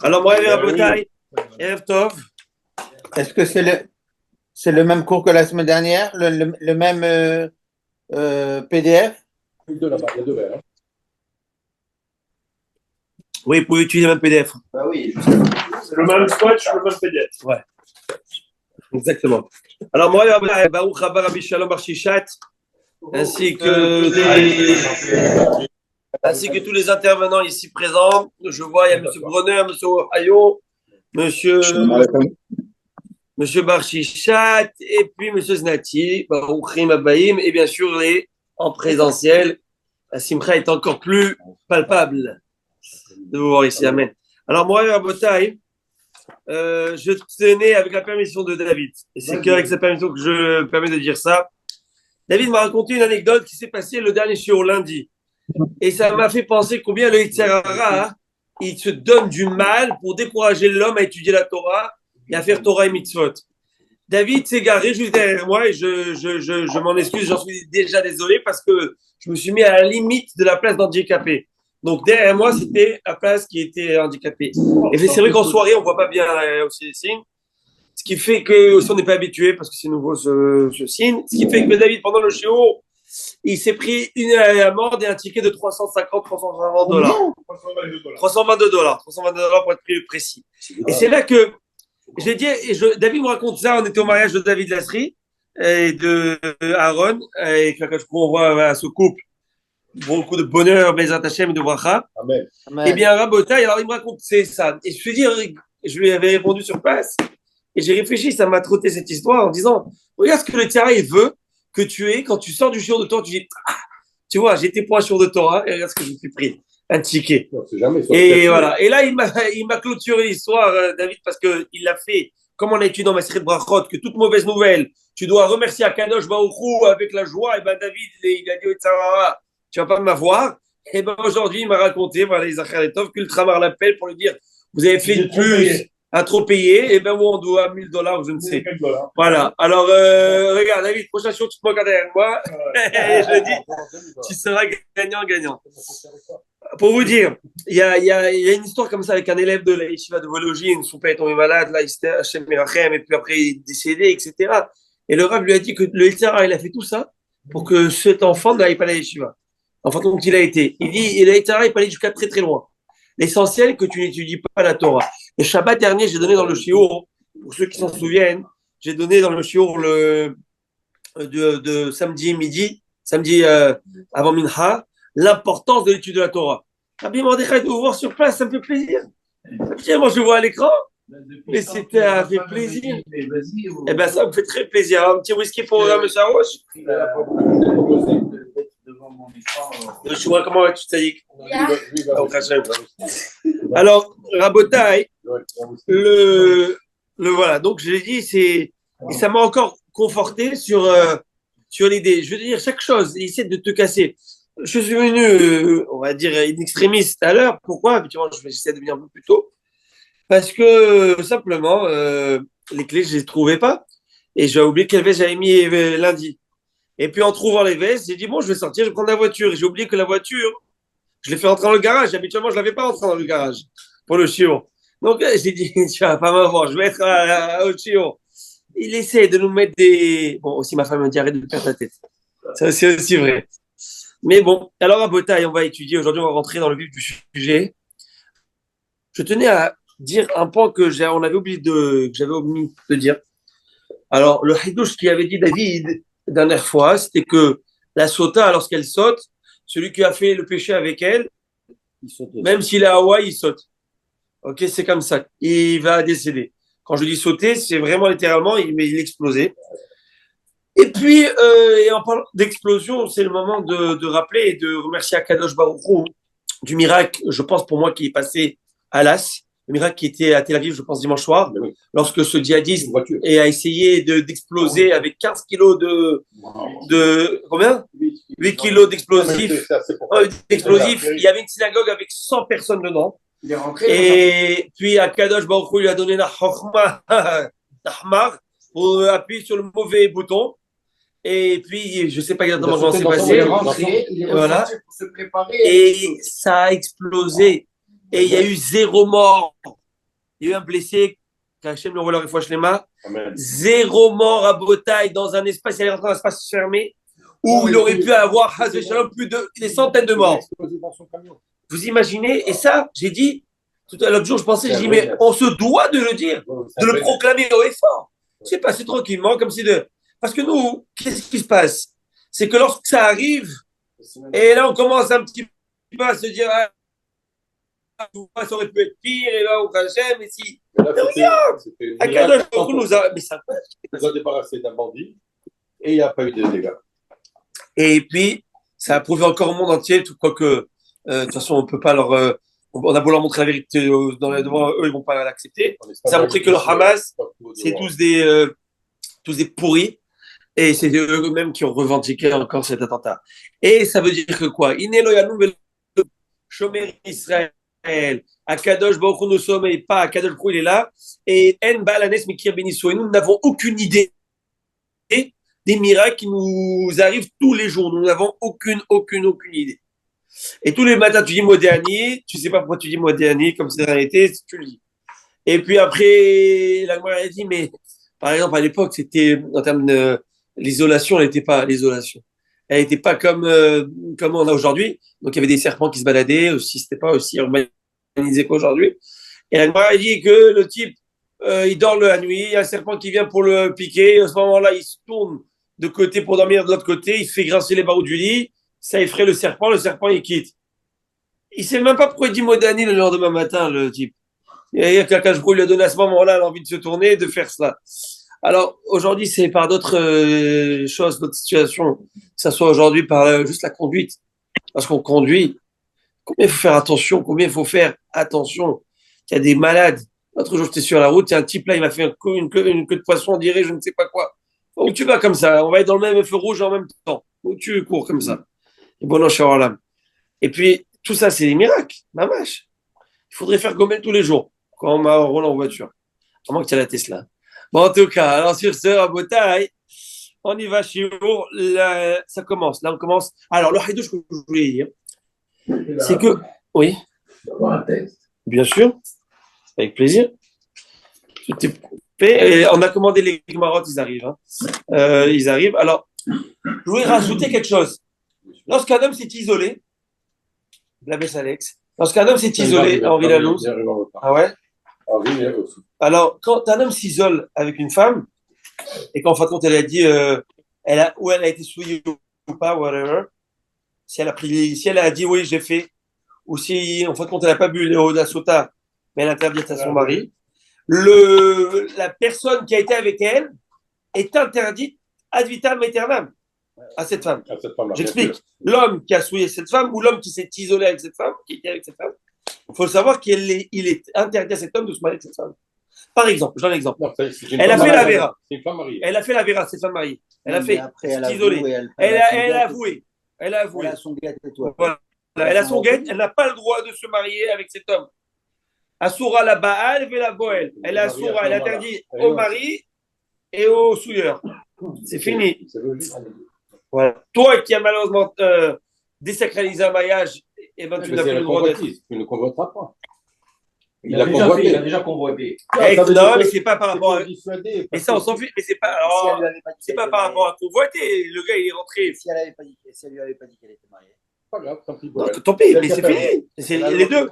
Alors, moi, Rabotai, Erev Tov. Est-ce que c'est le même cours que la semaine dernière, le même PDF? Il y a deux verres. Oui, vous pouvez utiliser le même PDF. Bah oui. C'est le même scotch, le même PDF. Ouais. Exactement. Alors, moi, Baruch Rabba Rabbi Shalom Bar Shishat, ainsi que tous les intervenants ici présents. Je vois, il y a M. Bronner, M. Ohio, M. Bar Shishat, et puis M. Znati, Baruchim Abbaim, et bien sûr, en présentiel. La Simcha est encore plus palpable de vous voir ici. Amen. Alors, moi, Rabotai, je tenais avec la permission de David, et c'est qu'avec sa permission que je me permets de dire ça. David m'a raconté une anecdote qui s'est passée le dernier shiur lundi. Et ça m'a fait penser combien le Yetzer Hara, il se donne du mal pour décourager l'homme à étudier la Torah et à faire Torah et mitzvot. David s'est garé juste derrière moi et je m'en excuse, j'en suis déjà désolé parce que je me suis mis à la limite de la place d'handicapé. Donc derrière moi, c'était la place qui était handicapée. Et c'est vrai qu'en soirée, on ne voit pas bien aussi les signes. Ce qui fait que, si on n'est pas habitué, parce que c'est nouveau ce signe, ce qui fait que David, pendant le shiur, il s'est pris une amende et un ticket de 350, 350 dollars. 322 dollars. 322 dollars pour être précis. Et c'est là que j'ai dit, David me raconte ça, on était au mariage de David Lasserie et de Aaron, et quand on voit ce couple, beaucoup de bonheur, Bezat Hashem et de bracha. Amen. Et bien, Rabotai, alors il me raconte c'est ça. Et je lui avais répondu sur place, et j'ai réfléchi, ça m'a trotté cette histoire en disant, regarde ce que le Tzara, il veut que tu aies, quand tu sors du shiur de Torah, tu dis, tu vois, j'étais pour un shiur de Torah, et regarde ce que je me suis pris, un ticket. Non, c'est jamais Et voilà. Et là, il m'a clôturé l'histoire, David, parce qu'il l'a fait, comme on a étudié dans Maseret Brachot, que toute mauvaise nouvelle, tu dois remercier Akadosh Baruch Hu avec la joie. Et ben David, il a dit au Tzara, tu vas pas m'avoir. Et ben aujourd'hui, il m'a raconté, voilà, les Acharetov, qu'Ultramar l'appelle pour lui dire, vous avez fait plus à trop payer, et ben moi, on doit 1000 dollars, je ne sais. Voilà. Alors, regarde, David, prochaine chose, tu te moques derrière moi. Et je dis, tu seras gagnant. Pour vous dire, il y a une histoire comme ça avec un élève de la yeshiva de Vologine, son père est tombé malade, là, il s'était Hachem Merachem, et puis après, il est décédé, etc. Et le Rav lui a dit que le Yetzer Hara, il a fait tout ça pour que cet enfant n'aille pas à la yeshiva. Enfin, donc, il a été. Il dit, le Yetzer Hara, il peut aller jusqu'à très, très loin. L'essentiel est que tu n'étudies pas la Torah. Et Shabbat dernier, j'ai donné dans le shiur, pour ceux qui s'en souviennent, j'ai donné dans le shiur de samedi midi, samedi avant Mincha, l'importance de l'étude de la Torah. Rabbi Mordechai de vous voir sur place, ça me fait plaisir. Moi, je le vois à l'écran, mais c'était fait plaisir. Eh bien, ça me fait très plaisir. Un petit whisky pour M. Saroche. Je vois comment tu t'as Alors, Rabotai, le voilà. Donc, je l'ai dit, et ça m'a encore conforté sur l'idée. Je veux dire, chaque chose, essaie de te casser. Je suis venu, on va dire, une extrémiste à l'heure. Pourquoi? Habituellement, j'essaie de venir un peu plus tôt. Parce que, simplement, les clés, je ne les trouvais pas. Et j'ai oublié quelle veste j'avais mis lundi. Et puis, en trouvant les vestes, j'ai dit, bon, je vais sortir, je vais prendre la voiture. Et j'ai oublié que la voiture, je l'ai fait rentrer dans le garage. Habituellement, je ne l'avais pas rentré dans le garage pour le chiot. Donc, j'ai dit, tu vas pas m'avoir, je vais être au chiot. Il essaie de nous mettre des... Bon, aussi, ma femme me dit, arrête de perdre ta tête. Ça, c'est aussi vrai. Mais bon, alors à Botaï, on va étudier. Aujourd'hui, on va rentrer dans le vif du sujet. Je tenais à dire un point que j'avais oublié de dire. Alors, le Hidouche qui avait dit David la dernière fois, c'était que la sota, lorsqu'elle saute, celui qui a fait le péché avec elle, même s'il est à Hawaï, il saute. Ok, c'est comme ça. Il va décéder. Quand je dis sauter, c'est vraiment littéralement, il explosait. Et puis, et en parlant d'explosion, c'est le moment de rappeler et de remercier Akadosh Baruch Hu du miracle, je pense pour moi, qui est passé à Las, le miracle qui était à Tel Aviv, je pense, dimanche soir, lorsque ce djihadiste a essayé d'exploser avec 15 kilos de combien 8 kilos d'explosifs. Il y avait une synagogue avec 100 personnes dedans. Et puis, Akadosh Baruch Hu lui a donné la chokhmah, pour appuyer sur le mauvais bouton. Et puis, je ne sais pas exactement comment c'est passé. Voilà. Et ça a explosé. Et il y a eu 0 mort. Il y a eu un blessé, qu'Hachem le rouleur et Fouachlema. Amen. 0 mort à Botaï dans un espace, il est rentré dans un espace fermé où il aurait pu avoir plus de des centaines de morts. Vous imaginez? Et ça, j'ai dit, tout à l'autre jour, je pensais, j'ai dit, mais on se doit de le dire, de le proclamer haut et fort. C'est passé tranquillement, comme si de. Parce que nous, qu'est-ce qui se passe? C'est que lorsque ça arrive, et là, on commence un petit peu à se dire, ah, ça aurait pu être pire, et là, au Hachem, et si. Mais là, regarde, à Kadosh Baruch Hu nous a. Mais ça. nous a débarrassé d'un bandit et il n'y a pas eu de dégâts. Et puis, ça a prouvé encore au monde entier, tout quoi que, de toute façon, on peut pas leur. On a beau leur montrer la vérité devant eux, ils vont pas l'accepter. Ça a montré que le Hamas, c'est tous des pourris. Et c'est eux-mêmes qui ont revendiqué encore cet attentat. Et ça veut dire que quoi? Shomer Israël. Akadosh Baruch Hu ne sommeille pas. Akadosh Baruch Hu, il est là. Et En Balanes Mikir Benisso. Et nous n'avons aucune idée des miracles qui nous arrivent tous les jours. Nous n'avons aucune idée. Et tous les matins, tu dis Modéani. Tu sais pas pourquoi tu dis Modéani, comme c'est la réalité, tu le dis. Et puis après, la Gemara a dit, mais par exemple, à l'époque, c'était en termes de l'isolation, elle n'était pas l'isolation. Elle n'était pas comme on a aujourd'hui. Donc il y avait des serpents qui se baladaient aussi, c'était pas aussi urbanisé qu'aujourd'hui. Et la Gemara a dit que le type, il dort la nuit, il y a un serpent qui vient pour le piquer. À ce moment-là, il se tourne de côté pour dormir de l'autre côté, il fait grincer les barreaux du lit, ça effraie le serpent il quitte. Il sait même pas pourquoi il dit Modani le lendemain matin, le type. Il y a quelqu'un, je lui a donné à ce moment-là l'envie de se tourner, de faire cela. Alors, aujourd'hui, c'est par d'autres choses, d'autres situations, que ça soit aujourd'hui par juste la conduite. Parce qu'on conduit, combien il faut faire attention, Il y a des malades. L'autre jour, j'étais sur la route, il y a un type là, il m'a fait une queue de poisson, on dirait, je ne sais pas quoi. Où tu vas comme ça? On va être dans le même feu rouge en même temps. Où tu cours comme ça? Et bon, non, je suis en l'âme. Et puis, tout ça, c'est des miracles. Ma vache. Il faudrait faire gommer tous les jours quand on roule en voiture. À moins que tu aies la Tesla. Bon, en tout cas, alors sur ce, à Botaï, on y va chez vous. Ça commence. Là, on commence. Alors, le haïdouche que je voulais dire, c'est que. Oui. Bien sûr. Avec plaisir. Tout est fait. Et on a commandé les Gmarot, ils arrivent. Ils arrivent. Alors, je voulais rajouter quelque chose. Lorsqu'un homme s'est isolé, la baisse Alex, lorsqu'un homme s'est isolé, Henri Lalouse. Ah ouais? Alors, quand un homme s'isole avec une femme, et qu'en fin de compte, elle a dit, ou elle a été souillée ou pas, whatever, si elle a dit oui, j'ai fait, ou si en fin de compte, elle n'a pas bu l'eau d'Asota, mais elle interdit à son mari, la personne qui a été avec elle est interdite ad vitam aeternam à cette femme. J'explique. L'homme qui a souillé cette femme ou l'homme qui s'est isolé avec cette femme, qui était avec cette femme, il faut savoir qu'il est interdit à cet homme de se marier avec cette femme. Par exemple, je donne un exemple. Elle a fait la vera. C'est une femme mariée. Elle a fait la vera, cette femme mariée. Elle a fait isolée. Elle a avoué. Elle a son guet et toi. Voilà. Elle a son guet. Elle n'a pas le droit de se marier avec cet homme. Asura la Baal et la Boel. Elle a Asura, elle interdit au mari et au souilleur. C'est fini. Voilà. Toi qui as malheureusement désacralisé un mariage, et ben tu n'as plus le droit d'être. Tu ne convoiteras pas. Il a déjà convoité. Non, mais c'est pas par rapport à. Mais ça, on s'en fiche. Mais c'est pas. Alors, c'est pas par rapport à convoiter. Le gars, il est rentré. Si elle lui avait pas dit qu'elle était mariée. Pas grave, tant pis. Tant pis, mais c'est fini. C'est les deux.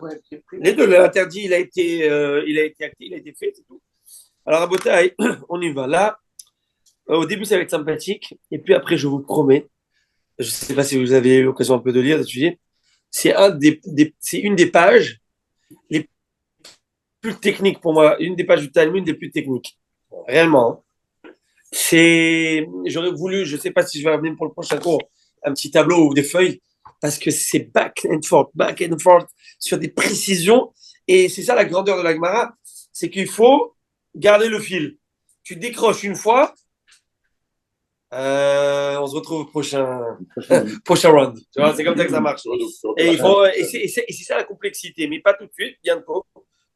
Les deux, l'interdit, il a été acté, il a été fait, c'est tout. Alors, à Botaï, on y va. Là, au début, ça va être sympathique. Et puis après, je vous promets, je ne sais pas si vous avez eu l'occasion un peu de lire, d'étudier, c'est une des pages les plus techniques pour moi, une des pages du Talmud des plus techniques. Réellement. J'aurais voulu, je ne sais pas si je vais amener pour le prochain cours, un petit tableau ou des feuilles, parce que c'est back and forth, sur des précisions. Et c'est ça la grandeur de la Gemara, c'est qu'il faut garder le fil. Tu décroches une fois, on se retrouve au prochain round. Tu vois, c'est comme ça que ça marche. Et c'est ça la complexité, mais pas tout de suite, bientôt.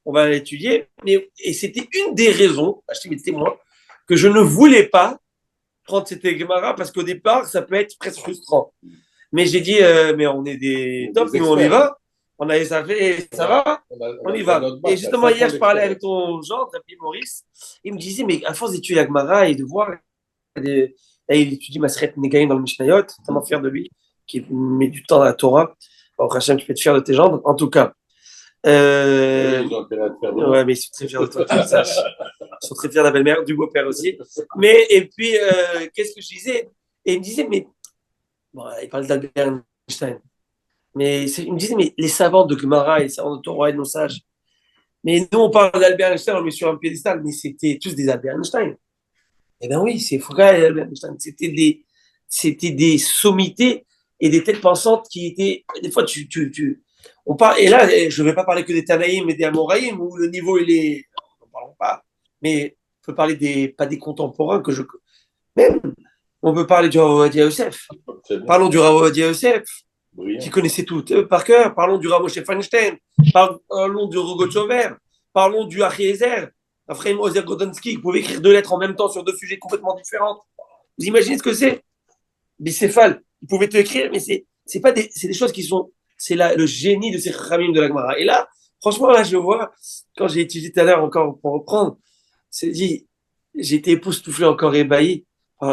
On va l'étudier. Et c'était une des raisons, je suis témoin, que je ne voulais pas prendre cette Gemara parce qu'au départ, ça peut être presque frustrant. Mais j'ai dit, mais on est des tops, nous on y va. Ça fait, ça va? On y va. Et justement, hier, je parlais avec ton gendre, Rabbi Maurice. Il me disait, mais à force d'étudier la Gemara et de voir, et il étudie Maseret Negaim dans le Mishnayot, tellement fier de lui, qui met du temps à la Torah. Bon, Hachem, tu peux être fier de tes gendres. En tout cas, ouais, mais ils sont très fiers de toi, tu le saches. Ils sont très fiers de la belle-mère, du beau-père aussi. Mais, et puis, qu'est-ce que je disais? Et il me disait, mais, bon, il parle d'Albert Einstein. Mais il me disait, mais les savants de Gemara, les savants de Torah et de nos sages, mais nous, on parle d'Albert Einstein, on met sur un piédestal, mais c'était tous des Albert Einstein. Eh bien oui, c'est Foucault et Albert Einstein. C'était des sommités et des têtes pensantes qui étaient, des fois, on parle, et là, je ne vais pas parler que des Tanaïm et des Amoraïm, où le niveau, il est, n'en parlons pas, mais on peut parler pas des contemporains même, on peut parler du Rav Ovadia Yosef. Parlons du Rav Ovadia Yosef, qui connaissait tout par cœur. Parlons du Rav Moshe Feinstein. Parlons du Rogochover. Parlons du Achiezer. Ephraim Ozer Godonsky, qui pouvait écrire 2 lettres en même temps sur 2 sujets complètement différents. Vous imaginez ce que c'est? Bicéphale. Il pouvait te écrire, mais c'est pas c'est des choses qui sont, c'est le génie de ces Khamim de la Gemara. Et là, franchement, là, je vois, quand j'ai étudié tout à l'heure encore pour reprendre, j'ai été époustouflé, encore ébahi,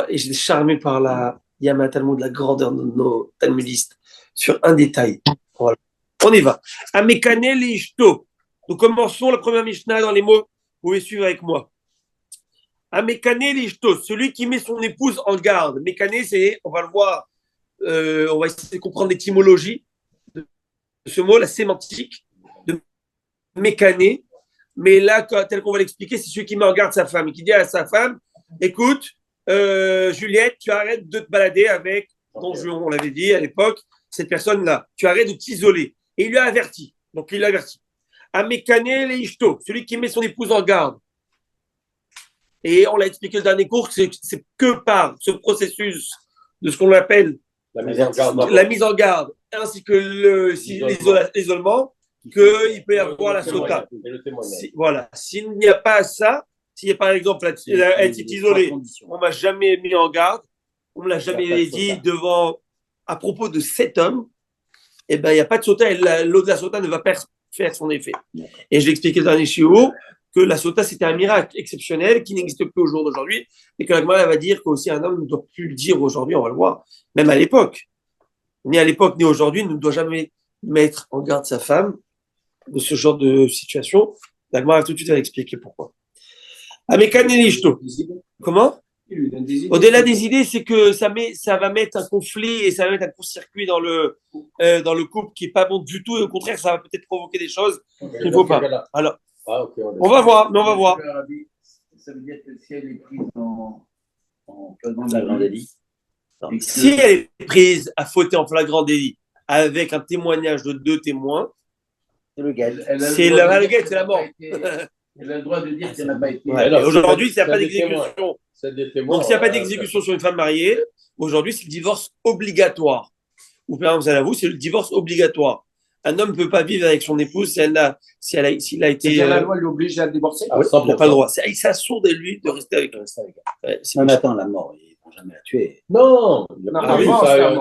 et j'étais charmé par la Yama Talmud, la grandeur de nos talmudistes, sur un détail. Voilà. On y va. Amekane l'ishto. Nous commençons la première Mishnah dans les mots. Vous pouvez suivre avec moi. Amekane l'ishto, celui qui met son épouse en garde. Mekane, c'est, on va le voir, on va essayer de comprendre l'étymologie de ce mot, la sémantique de Mekane. Mais là, tel qu'on va l'expliquer, c'est celui qui met en garde sa femme et qui dit à sa femme, écoute, Juliette, tu arrêtes de te balader avec Don Juan, on l'avait dit à l'époque, cette personne-là. Tu arrêtes de t'isoler. Et il lui a averti. Donc, il l'a averti. Amekane l'ishto, celui qui met son épouse en garde. Et on l'a expliqué le dernier cours, c'est que par ce processus de ce qu'on appelle la mise en garde, ainsi que l'isolement, qu'il peut y avoir la sota. Voilà. S'il n'y a pas ça, s'il y a par exemple, elle s'est isolée, on ne m'a jamais mis en garde, on ne me l'a jamais dit à propos de cet homme, eh ben, il n'y a pas de sota, et l'eau de la sota ne va pas faire son effet. Et je l'ai expliqué le dernier shiur, que la sota, c'était un miracle exceptionnel qui n'existe plus au jour d'aujourd'hui, et que la Gemara va dire qu'aussi un homme ne doit plus le dire aujourd'hui, on va le voir, même à l'époque. Ni à l'époque, ni aujourd'hui, ne doit jamais mettre en garde sa femme de ce genre de situation. La Gemara va tout de suite expliquer pourquoi. Amekane l'ishto. Comment? Au-delà des idées, c'est que ça va mettre un conflit et ça va mettre un court-circuit dans le couple qui est pas bon du tout. Et au contraire, ça va peut-être provoquer des choses qu'il ne faut pas. Alors, on va voir, mais on va voir. Ça veut dire que si elle est prise en flagrant délit. Si elle est prise à fauter en flagrant délit avec un témoignage de 2 témoins, c'est la mort. Elle a le droit de dire qu'elle n'a pas été. Aujourd'hui, s'il n'y a pas d'exécution. Donc, s'il n'y a pas d'exécution sur une femme mariée, aujourd'hui, c'est le divorce obligatoire. Ou par exemple, à vous, c'est le divorce obligatoire. Un homme ne peut pas vivre avec son épouse s'il a été. La loi l'oblige à le divorcer. Ah oui, il n'a pas le droit. Ça sourde de lui de rester avec elle. Non, mais attends, la mort, ils ne vont jamais la tuer. Non,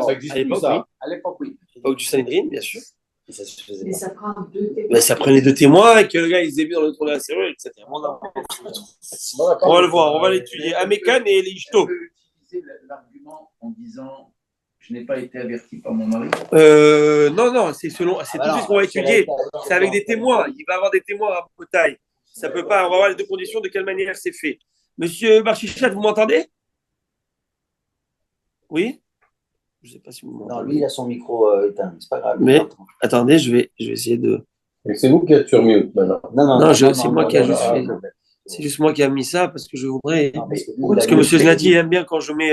ça existe plus, ça. À l'époque, oui. À l'époque du Sanhedrin, bien sûr. Mais ça prend 2 témoins. Mais ça prenait 2 témoins et que le gars, il s'est vu dans le trou de la serrure, etc. On va le voir, on va l'étudier. Amekan et l'ishto. On peut utiliser l'argument en disant je n'ai pas été averti par mon mari. Non, c'est tout de suite ce qu'on va étudier. C'est avec des témoins. Il va y avoir des témoins à bataille. Ça peut pas. On va voir les 2 conditions, de quelle manière c'est fait. Monsieur Barchichat, vous m'entendez? Oui? Je ne sais pas si vous m'entendez. Non, lui, il a son micro éteint, c'est pas grave. Mais attendez, je vais essayer de. Et c'est vous qui êtes sur mute maintenant. Non, c'est moi qui ai juste fait. C'est juste moi qui ai mis ça parce que je voudrais. Parce que Monsieur Znati aime bien quand je mets.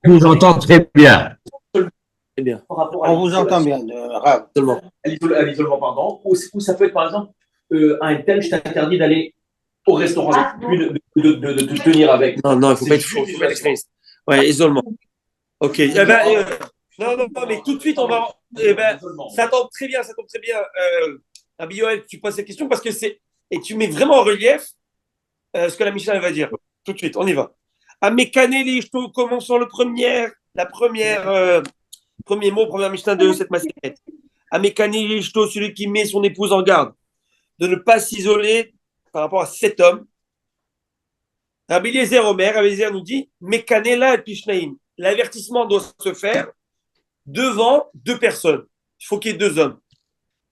Je vous entends très bien. Très bien. On vous entend bien, Rav. Seulement. À l'isolement, pardon. Ou ça peut être, par exemple, un thème, je t'interdis d'aller au restaurant avec lui, de te tenir avec. Non, il ne faut pas être faux, il faut pas être extrémiste. Ouais, isolement. Ok. Non, mais tout de suite, on va. Ça tombe très bien. Rabbi Yoel, tu poses cette question parce que c'est. Et tu mets vraiment en relief ce que la Mishnah va dire. Tout de suite, on y va. Amekane l'ishto, commençons premier mot, première Mishnah de cette massacrette. Amekani Lishto, celui qui met son épouse en garde, de ne pas s'isoler par rapport à cet homme. Rabbi Eliezer Omer, Rabbi Eliezer nous dit, Mekanela et Pishnaim. L'avertissement doit se faire devant deux personnes. Il faut qu'il y ait deux hommes.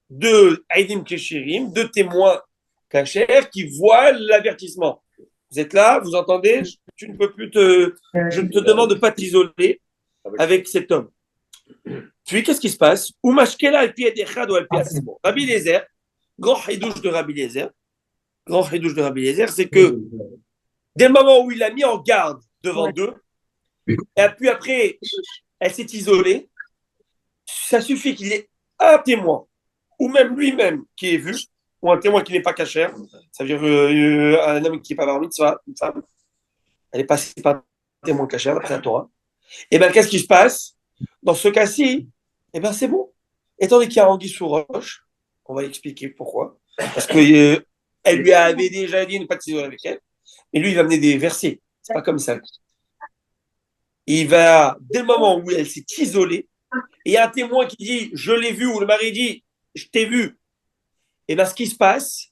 Deux Aïdim Keshirim, deux témoins cachers qui voient l'avertissement. Vous êtes là, vous entendez, tu ne peux plus je te demande de ne pas t'isoler avec cet homme. Puis, qu'est-ce qui se passe? Rabbi Eliezer, grand chidouche de Rabbi Eliezer, c'est que dès le moment où il l'a mis en garde devant deux, et puis après, elle s'est isolée, ça suffit qu'il y ait un témoin, ou même lui-même qui est vu, ou un témoin qui n'est pas cachère, ça veut dire un homme qui n'est pas bar mitzvah, une femme, elle est passée par un témoin cachère, d'après la Torah. Et bien, qu'est-ce qui se passe? Dans ce cas-ci, eh bien, c'est bon. Étant donné qu'il y a anguille sous roche, on va expliquer pourquoi. Parce que elle lui avait déjà dit de ne pas s'isoler avec elle, mais lui, il va amener des versets. C'est pas comme ça. Il va, dès le moment où elle s'est isolée, et il y a un témoin qui dit, je l'ai vu, ou le mari dit, je t'ai vu. Et bien, ce qui se passe,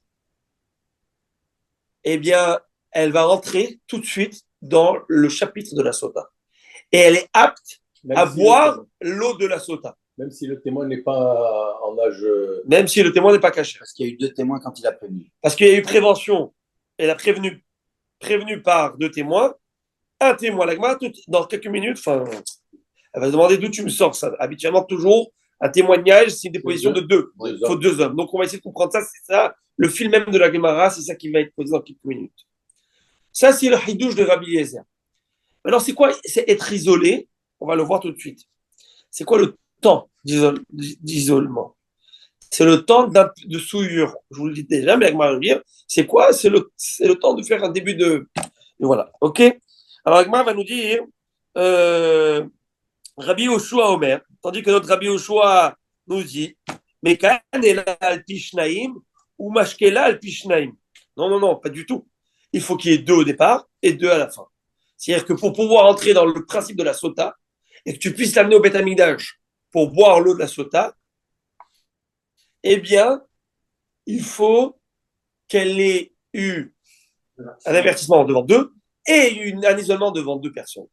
eh bien, elle va rentrer tout de suite dans le chapitre de la sota. Et elle est apte à boire l'eau de la sota. Même si le témoin n'est pas en âge. Même si le témoin n'est pas caché. Parce qu'il y a eu deux témoins quand il a prévenu. Parce qu'il y a eu prévention. Elle a prévenu par deux témoins. Un témoin, l'agma, dans quelques minutes, elle va se demander d'où tu me sors ça. Habituellement, toujours, un témoignage, c'est une déposition de deux. Il faut deux hommes. Donc, on va essayer de comprendre ça. C'est ça, le fil même de la Gemara, c'est ça qui va être posé dans quelques minutes. Ça, c'est le hidouche de Rabbi Eliezer. Alors, c'est quoi? C'est être isolé. On va le voir tout de suite. C'est quoi le temps d'isolement? C'est le temps de souillure. Je vous le dis déjà, mais la Gemara va dire, c'est quoi? C'est le temps de faire un début de... Voilà, ok? Alors, la Gemara va nous dire... Rabbi Yoshua Omer, tandis que notre Rabbi Yoshua nous dit Mekanela al-Pishnaim ou Mashkela al-Pishnaim. Non, pas du tout. Il faut qu'il y ait deux au départ et deux à la fin. C'est-à-dire que pour pouvoir entrer dans le principe de la sota et que tu puisses l'amener au Beth Amikdash pour boire l'eau de la sota, eh bien, il faut qu'elle ait eu un avertissement devant deux et un isolement devant deux personnes.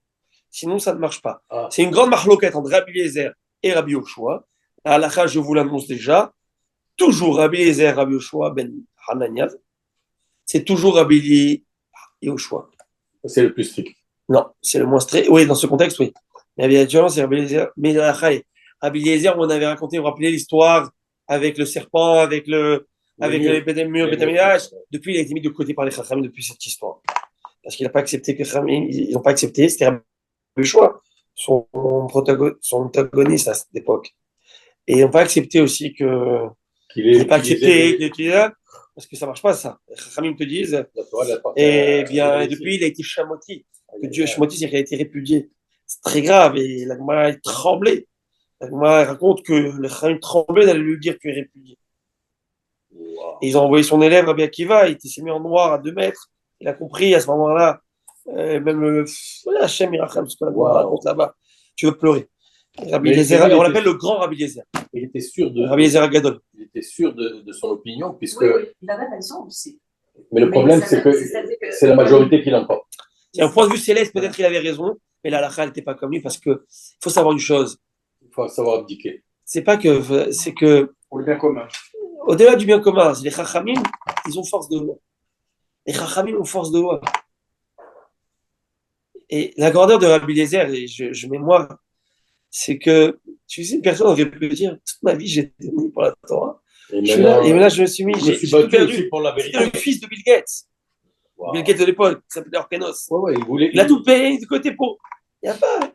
Sinon, ça ne marche pas. C'est une grande marloquette entre Rabbi Eliezer et Rabbi Yoshua. À la je vous l'annonce déjà. Toujours Rabbi Eliezer, Rabbi Yoshua ben Hanania. C'est toujours Rabbi Yoshua. C'est le plus strict. Non, c'est le moins strict. Oui, dans ce contexte, oui. Mais habituellement, c'est Rabbi Eliezer. Mais Rabbi Eliezer, on avait raconté, vous vous rappelez l'histoire avec le serpent, avec le mur, Depuis, il a été mis de côté par les Chachamim depuis cette histoire. Parce qu'il n'a pas accepté que les Chachamim, ils n'ont pas accepté. C'était le choix, son antagoniste à cette époque. Et ils n'ont pas accepté aussi qu'il n'ait pas accepté qu'il est là, parce que ça ne marche pas, ça. Les Chachamim te disent, et bien, depuis, il a été chamoti. Que Dieu chamoti, c'est qu'il a été répudié. C'est très grave, et la Gemara tremblait. La Gemara raconte que les Chachamim tremblaient d'aller lui dire qu'il est répudié. Wow. Et ils ont envoyé son élève, Rabbi Akiva, il s'est mis en noir à 2 mètres. Il a compris à ce moment-là. Même Hachem Irachem, ce qu'on raconte là-bas, tu veux pleurer. Rabbi Eliezer, on l'appelle le grand Rabbi Eliezer. Il était sûr de. Rabbi Eliezer Agadol. Il était sûr de son opinion, puisque. Oui, il avait raison aussi. Mais le problème, c'est que c'est la majorité qui l'emporte. C'est un point de vue céleste, peut-être qu'il avait raison, mais la halakha n'était pas comme lui, parce que faut savoir une chose. Il faut savoir abdiquer. C'est pas que, c'est que. Pour le bien commun. Au-delà du bien commun, les Chachamim, ils ont force de loi. Les Chachamim ont force de loi. Et la grandeur de Rabbi Eliezer, et je mémoire, c'est que, tu sais, une personne aurait pu dire, toute ma vie, j'ai été donné pour la Torah. Et maintenant, je me suis mis, j'ai tout perdu. Pour la vérité. C'est le fils de Bill Gates. Wow. Bill Gates de l'époque, qui s'appelait Orkenos. Ouais, il a tout payé de côté pour. Il n'y a pas.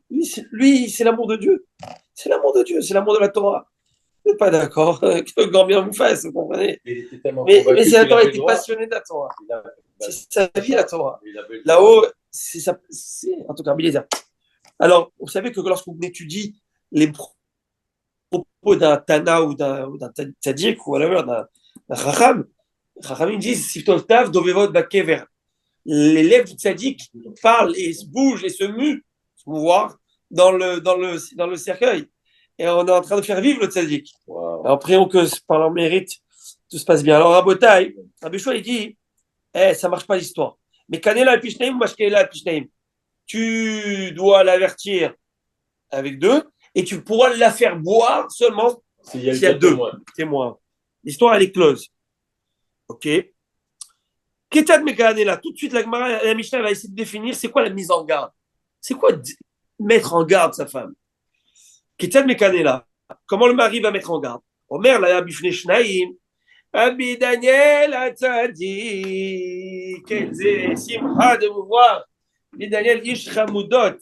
Lui, c'est l'amour de Dieu. C'est l'amour de Dieu, c'est l'amour de la Torah. Je ne suis pas d'accord que le grand bien vous fasse, vous comprenez. Mais c'est la Torah, il était passionné de la Torah. C'est sa vie, la Torah. Là-haut, c'est ça. En tout cas, Bill Gates. Alors, vous savez que lorsqu'on étudie les propos d'un Tana ou d'un Tzadik ou d'un Chacham, Chachamim disent Siftov Tav Dovevot Bakever. Les lèvres du Tzadik parlent et se bougent et se muent, se mouvoir dans le cercueil. Et on est en train de faire vivre le Tzadik. Wow. Alors, prions que par leur mérite, tout se passe bien. Alors, Rabotai, Rabbi Shua, il dit, ça marche pas l'histoire. Mais Kanela Pishnaim, Mashkela Pishnaim. Tu dois l'avertir avec deux et tu pourras la faire boire seulement S'il s'il y a deux témoins. L'histoire, elle est close. Ok. Ketat Mekanela, tout de suite, la Mishnah va essayer de définir c'est quoi la mise en garde. C'est quoi mettre en garde sa femme. Ketat Mekanela, comment le mari va mettre en garde. Omer, la Bifne Shnaim, Rabbi Daniel Atzadi, quel simcha de vous voir. Rabbi Daniel, Ish Hamoudot,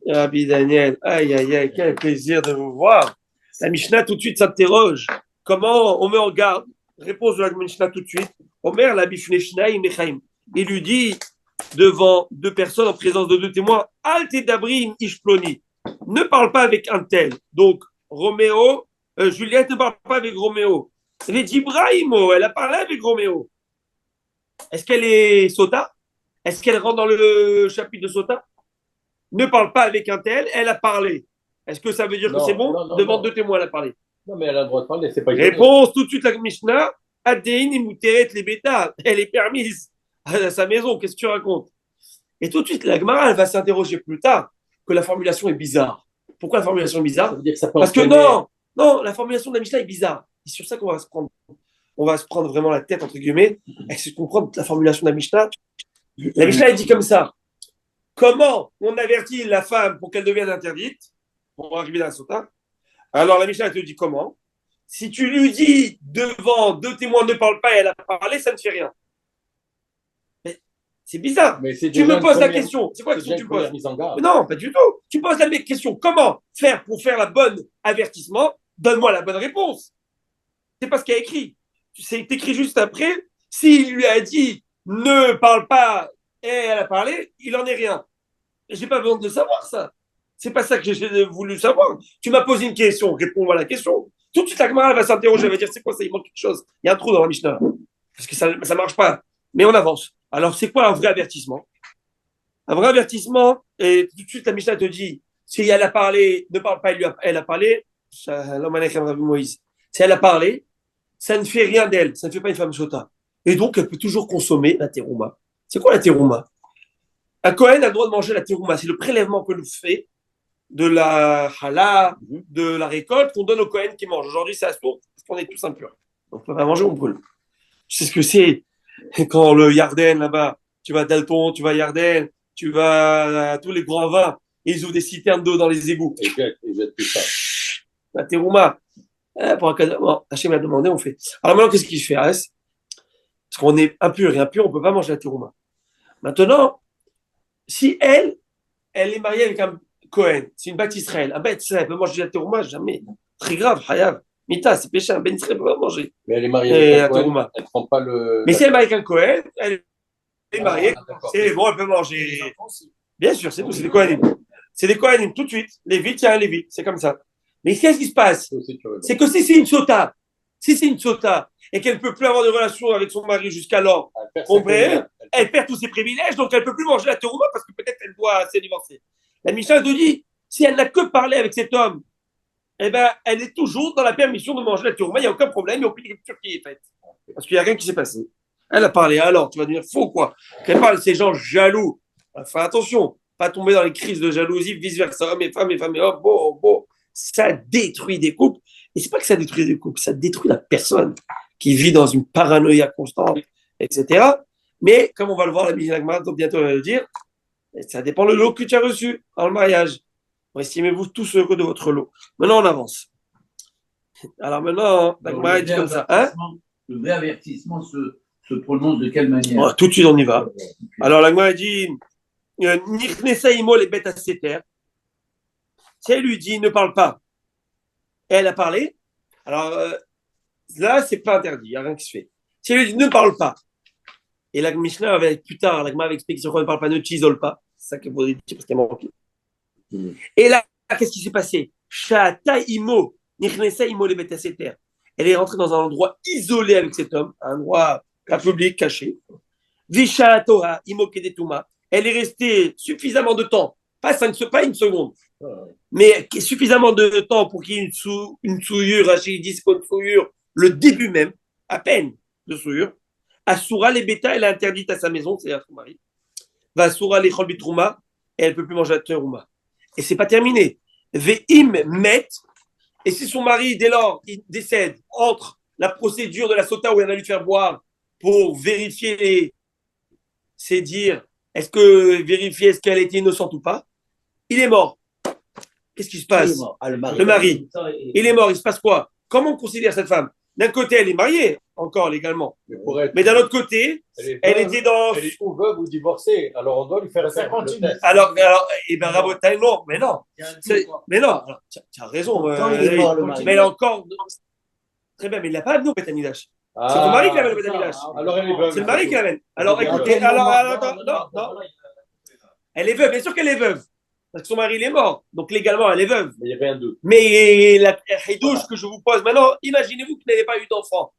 Rabbi Daniel, aïe, aïe, aïe, quel plaisir de vous voir. La Mishnah tout de suite s'interroge. Comment on met en garde? Réponse de la Mishnah tout de suite. Omer, la Bifne Shnaim Mechaim. Il lui dit, devant deux personnes en présence de deux témoins, Alte Dabrim Ishploni. Ne parle pas avec un tel. Donc, Roméo, Juliette ne parle pas avec Roméo. Elle est d'Ibrahimo, elle a parlé avec Roméo. Est-ce qu'elle est sota? Est-ce qu'elle rentre dans le chapitre de sota? Ne parle pas avec un tel, elle a parlé. Est-ce que ça veut dire que c'est bon? Devant deux témoins, elle a parlé. Non, mais elle a le droit de parler, c'est pas Réponse tout de suite la Mishnah. Adéin et Mouteret les bêtas. Elle est permise à sa maison. Qu'est-ce que tu racontes? Et tout de suite, la Gemara, elle va s'interroger plus tard que la formulation est bizarre. Pourquoi la formulation est bizarre? Ça veut dire que ça peut Parce que entraîner- non, la formulation de la Mishnah est bizarre. C'est sur ça qu'on va se prendre. On va se prendre vraiment la tête, entre guillemets, et se comprendre la formulation de la Mishnah. La Mishnah, elle dit comme ça. Comment on avertit la femme pour qu'elle devienne interdite, pour arriver dans la sota? Alors la Mishnah, elle te dit comment? Si tu lui dis devant deux témoins ne parle pas et elle a parlé, ça ne fait rien. Mais c'est bizarre. Mais c'est Tu déjà me une poses la première- question. C'est quoi la c'est question déjà que tu une poses? première mise en garde. Mais non, pas du tout. Tu poses la même question. Comment faire pour faire la bonne avertissement? Donne-moi la bonne réponse. C'est pas ce qu'il y a écrit. C'est écrit juste après. S'il lui a dit ne parle pas et elle a parlé, il en est rien. J'ai pas besoin de savoir ça. C'est pas ça que j'ai voulu savoir. Tu m'as posé une question, réponds-moi à la question. Tout de suite, la Gemara va s'interroger, elle va dire c'est quoi ça, il manque quelque chose. Il y a un trou dans la Mishnah. Parce que ça marche pas. Mais on avance. Alors, c'est quoi un vrai avertissement? Un vrai avertissement, et tout de suite, la Mishnah te dit si elle a parlé, ne parle pas, elle a parlé. L'homme Rabbi Moïse. Si elle a parlé, ça ne fait rien d'elle. Ça ne fait pas une femme sota. Et donc, elle peut toujours consommer la terouma. C'est quoi la terouma? Un Kohen a le droit de manger la terouma. C'est le prélèvement que nous fait de la chala, de la récolte qu'on donne au Kohen qui mange. Aujourd'hui, c'est à sourd parce qu'on est tous impurs. On ne peut pas manger, on brûle. Tu sais ce que c'est quand le Yarden là-bas, tu vas à Dalton, tu vas à Yarden, tu vas à tous les grands vins, et ils ouvrent des citernes d'eau dans les égouts. Et jette tout ça. La terouma. Pour un cas, bon, Hachem m'a demandé, on fait. Alors maintenant, qu'est-ce qu'il fait, Arès? Parce qu'on est impur et impur, on ne peut pas manger la terouma. Maintenant, si elle est mariée avec un Cohen, c'est une bête Israël. Un bête Israël peut manger la terouma? Jamais. Très grave, Hayav. Mita, c'est péché, un bête Israël peut pas manger. Mais elle est mariée Et la avec un Cohen, terouma. elle prend pas le. Mais si elle est mariée avec un Cohen, elle est mariée, d'accord. c'est bon, elle peut manger. Bien sûr, c'est tout, c'est des Kohanim. C'est des Kohanim, tout de suite. Lévite, c'est un Lévite, c'est comme ça. Mais qu'est-ce qui se passe? C'est que si c'est une sota, et qu'elle ne peut plus avoir de relation avec son mari jusqu'alors, elle perd tous ses privilèges, donc elle ne peut plus manger la terouma parce que peut-être elle doit se divorcer. La Mishnah te dit, si elle n'a que parlé avec cet homme, eh ben, elle est toujours dans la permission de manger la terouma, il n'y a aucun problème, il n'y a aucune rupture qui est faite. Parce qu'il n'y a rien qui s'est passé. Elle a parlé, alors tu vas devenir faux quoi. Qu'elle parle de ces gens jaloux. Fais attention, pas tomber dans les crises de jalousie, vice-versa, hommes et femmes, et oh, bon. Ça détruit des couples. Et c'est pas que ça détruit des couples, ça détruit la personne qui vit dans une paranoïa constante, etc. Mais, comme on va le voir, la Mishnah bientôt va le dire, ça dépend le lot que tu as reçu dans le mariage. Estimez-vous tous heureux de votre lot. Maintenant, on avance. Alors maintenant, la Gemara dit comme ça. Hein? Le vrai avertissement se prononce de quelle manière? Bon, tout de suite, on y va. Alors la Gemara dit Nichnesa imo les bêtes à ses terres. Si elle lui dit ne parle pas, et elle a parlé, alors là, c'est pas interdit, il n'y a rien qui se fait. Si elle lui dit ne parle pas, et la Mishnah, plus tard, la Gemara va expliquer sur quoi ne parle pas, ne t'isole pas, c'est ça qu'il faut dire parce qu'elle manque. Et là, qu'est-ce qui s'est passé? Shata imo, Nichnesa imo les bêtes à ses terres. Elle est rentrée dans un endroit isolé avec cet homme, un endroit public, caché. Visha Torah, imo kedetuma. Elle est restée suffisamment de temps Pas une seconde. Mais suffisamment de temps pour qu'il y ait une souillure, Rachid dit c'est une souillure, le début même, à peine de souillure. Assoura les bêta, elle est interdite à sa maison, c'est-à-dire son mari. Va Assoura les chol bitrouma, et elle ne peut plus manger la terouma. Et c'est pas terminé. Ve'im met, et si son mari, dès lors, il décède entre la procédure de la sota où elle a lui faire boire pour vérifier, c'est dire, vérifier est-ce qu'elle était innocente ou pas, il est mort. Qu'est-ce qui se passe? Le mari. Il est mort, il se passe quoi? Comment on considère cette femme? D'un côté, elle est mariée, encore légalement. Mais d'un autre côté, elle était dans. Elle est ou veuve ou divorcée. Alors on doit lui faire ça. Alors, et ben Rabotai, non, mais non. Mais non, tu as raison. Mais elle a encore. Très bien, mais il n'a pas amené au Betamidash. C'est ton mari qui l'amène au Betamidash. Alors elle est veuve. C'est le mari qui l'amène. Alors écoutez, alors, non. Elle est veuve, bien sûr qu'elle est veuve. Parce que son mari il est mort. Donc légalement, elle est veuve. Mais il y avait un deux. Mais la chidouche que je vous pose maintenant, imaginez-vous que vous n'avez pas eu d'enfant.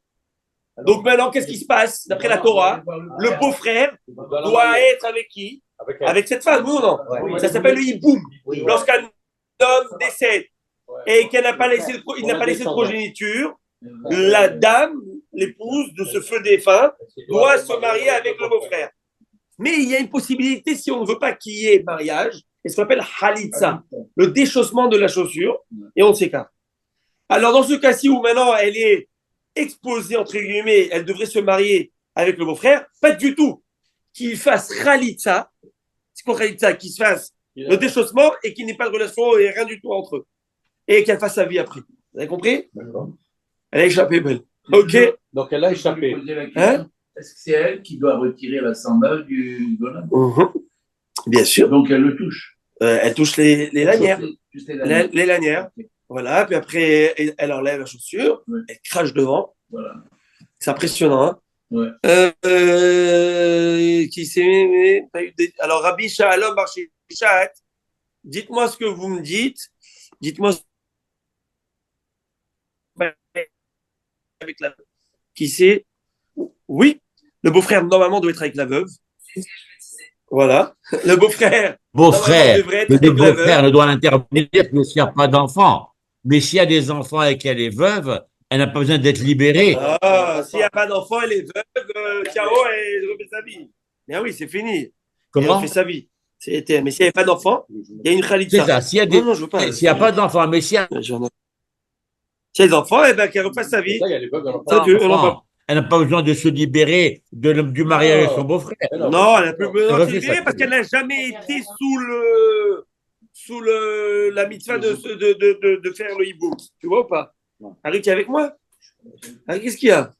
Donc maintenant, qu'est-ce qui se passe d'après la Torah? Le beau-frère doit être avec qui? Avec cette femme, oui ou non? Ça s'appelle le hiboum. Lorsqu'un homme décède et qu'il n'a pas laissé de progéniture, la dame, l'épouse de ce feu défunt, doit se marier avec le beau-frère. Mais il y a une possibilité, si on ne veut pas qu'il y ait mariage, et ce qu'on appelle halitza, le déchaussement de la chaussure, et on s'écarte. Alors, dans ce cas-ci où maintenant elle est exposée, entre guillemets, elle devrait se marier avec le beau-frère, pas du tout. Qu'il fasse halitza, c'est quoi halitza? Qu'il se fasse le déchaussement et qu'il n'ait pas de relation et rien du tout entre eux. Et qu'elle fasse sa vie après. Vous avez compris? D'accord. Elle a échappé, belle. Ok. Donc elle a échappé. Hein? Est-ce que c'est elle qui doit retirer la sandale du golem? Bien sûr. Donc elle le touche. Elle touche les lanières. Juste les lanières. Les lanières. Ok. Voilà. Puis après, elle enlève la chaussure. Ouais. Elle crache devant. Voilà. C'est impressionnant. Hein? Ouais. Qui s'est. Alors, Rabbi Shalom Bar Shechat, dites-moi ce que vous me dites. Dites-moi avec la qui c'est. Oui, le beau-frère normalement doit être avec la veuve. Voilà, le beau-frère. Beau-frère, devrait être le avec la beau-frère veuve. ne doit intervenir que s'il n'y a pas d'enfant. Mais s'il y a des enfants et qu'elle est veuve, elle n'a pas besoin d'être libérée. Ah, s'il n'y a pas d'enfant, elle est veuve, ciao, elle refait sa vie. Bien oui, c'est fini. Elle Comment? refait sa vie. Mais s'il n'y avait pas d'enfant, il y a une khalitza. C'est ça. S'il y a des... Non, je veux pas. S'il n'y a pas d'enfant, mais s'il y a S'il y a des enfants, eh ben, qu'elle refasse sa vie. Là, il y a les veuves dans Ça, tu- on en d'enfants, elle n'a pas besoin de se libérer du mariage avec son beau-frère. Non, elle n'a plus besoin de refait se libérer sa parce vie. qu'elle n'a jamais été sous la mitzvah de faire le hiboum. Tu vois ou pas? Harry, tu es avec moi? Harry, qu'est-ce qu'il y a?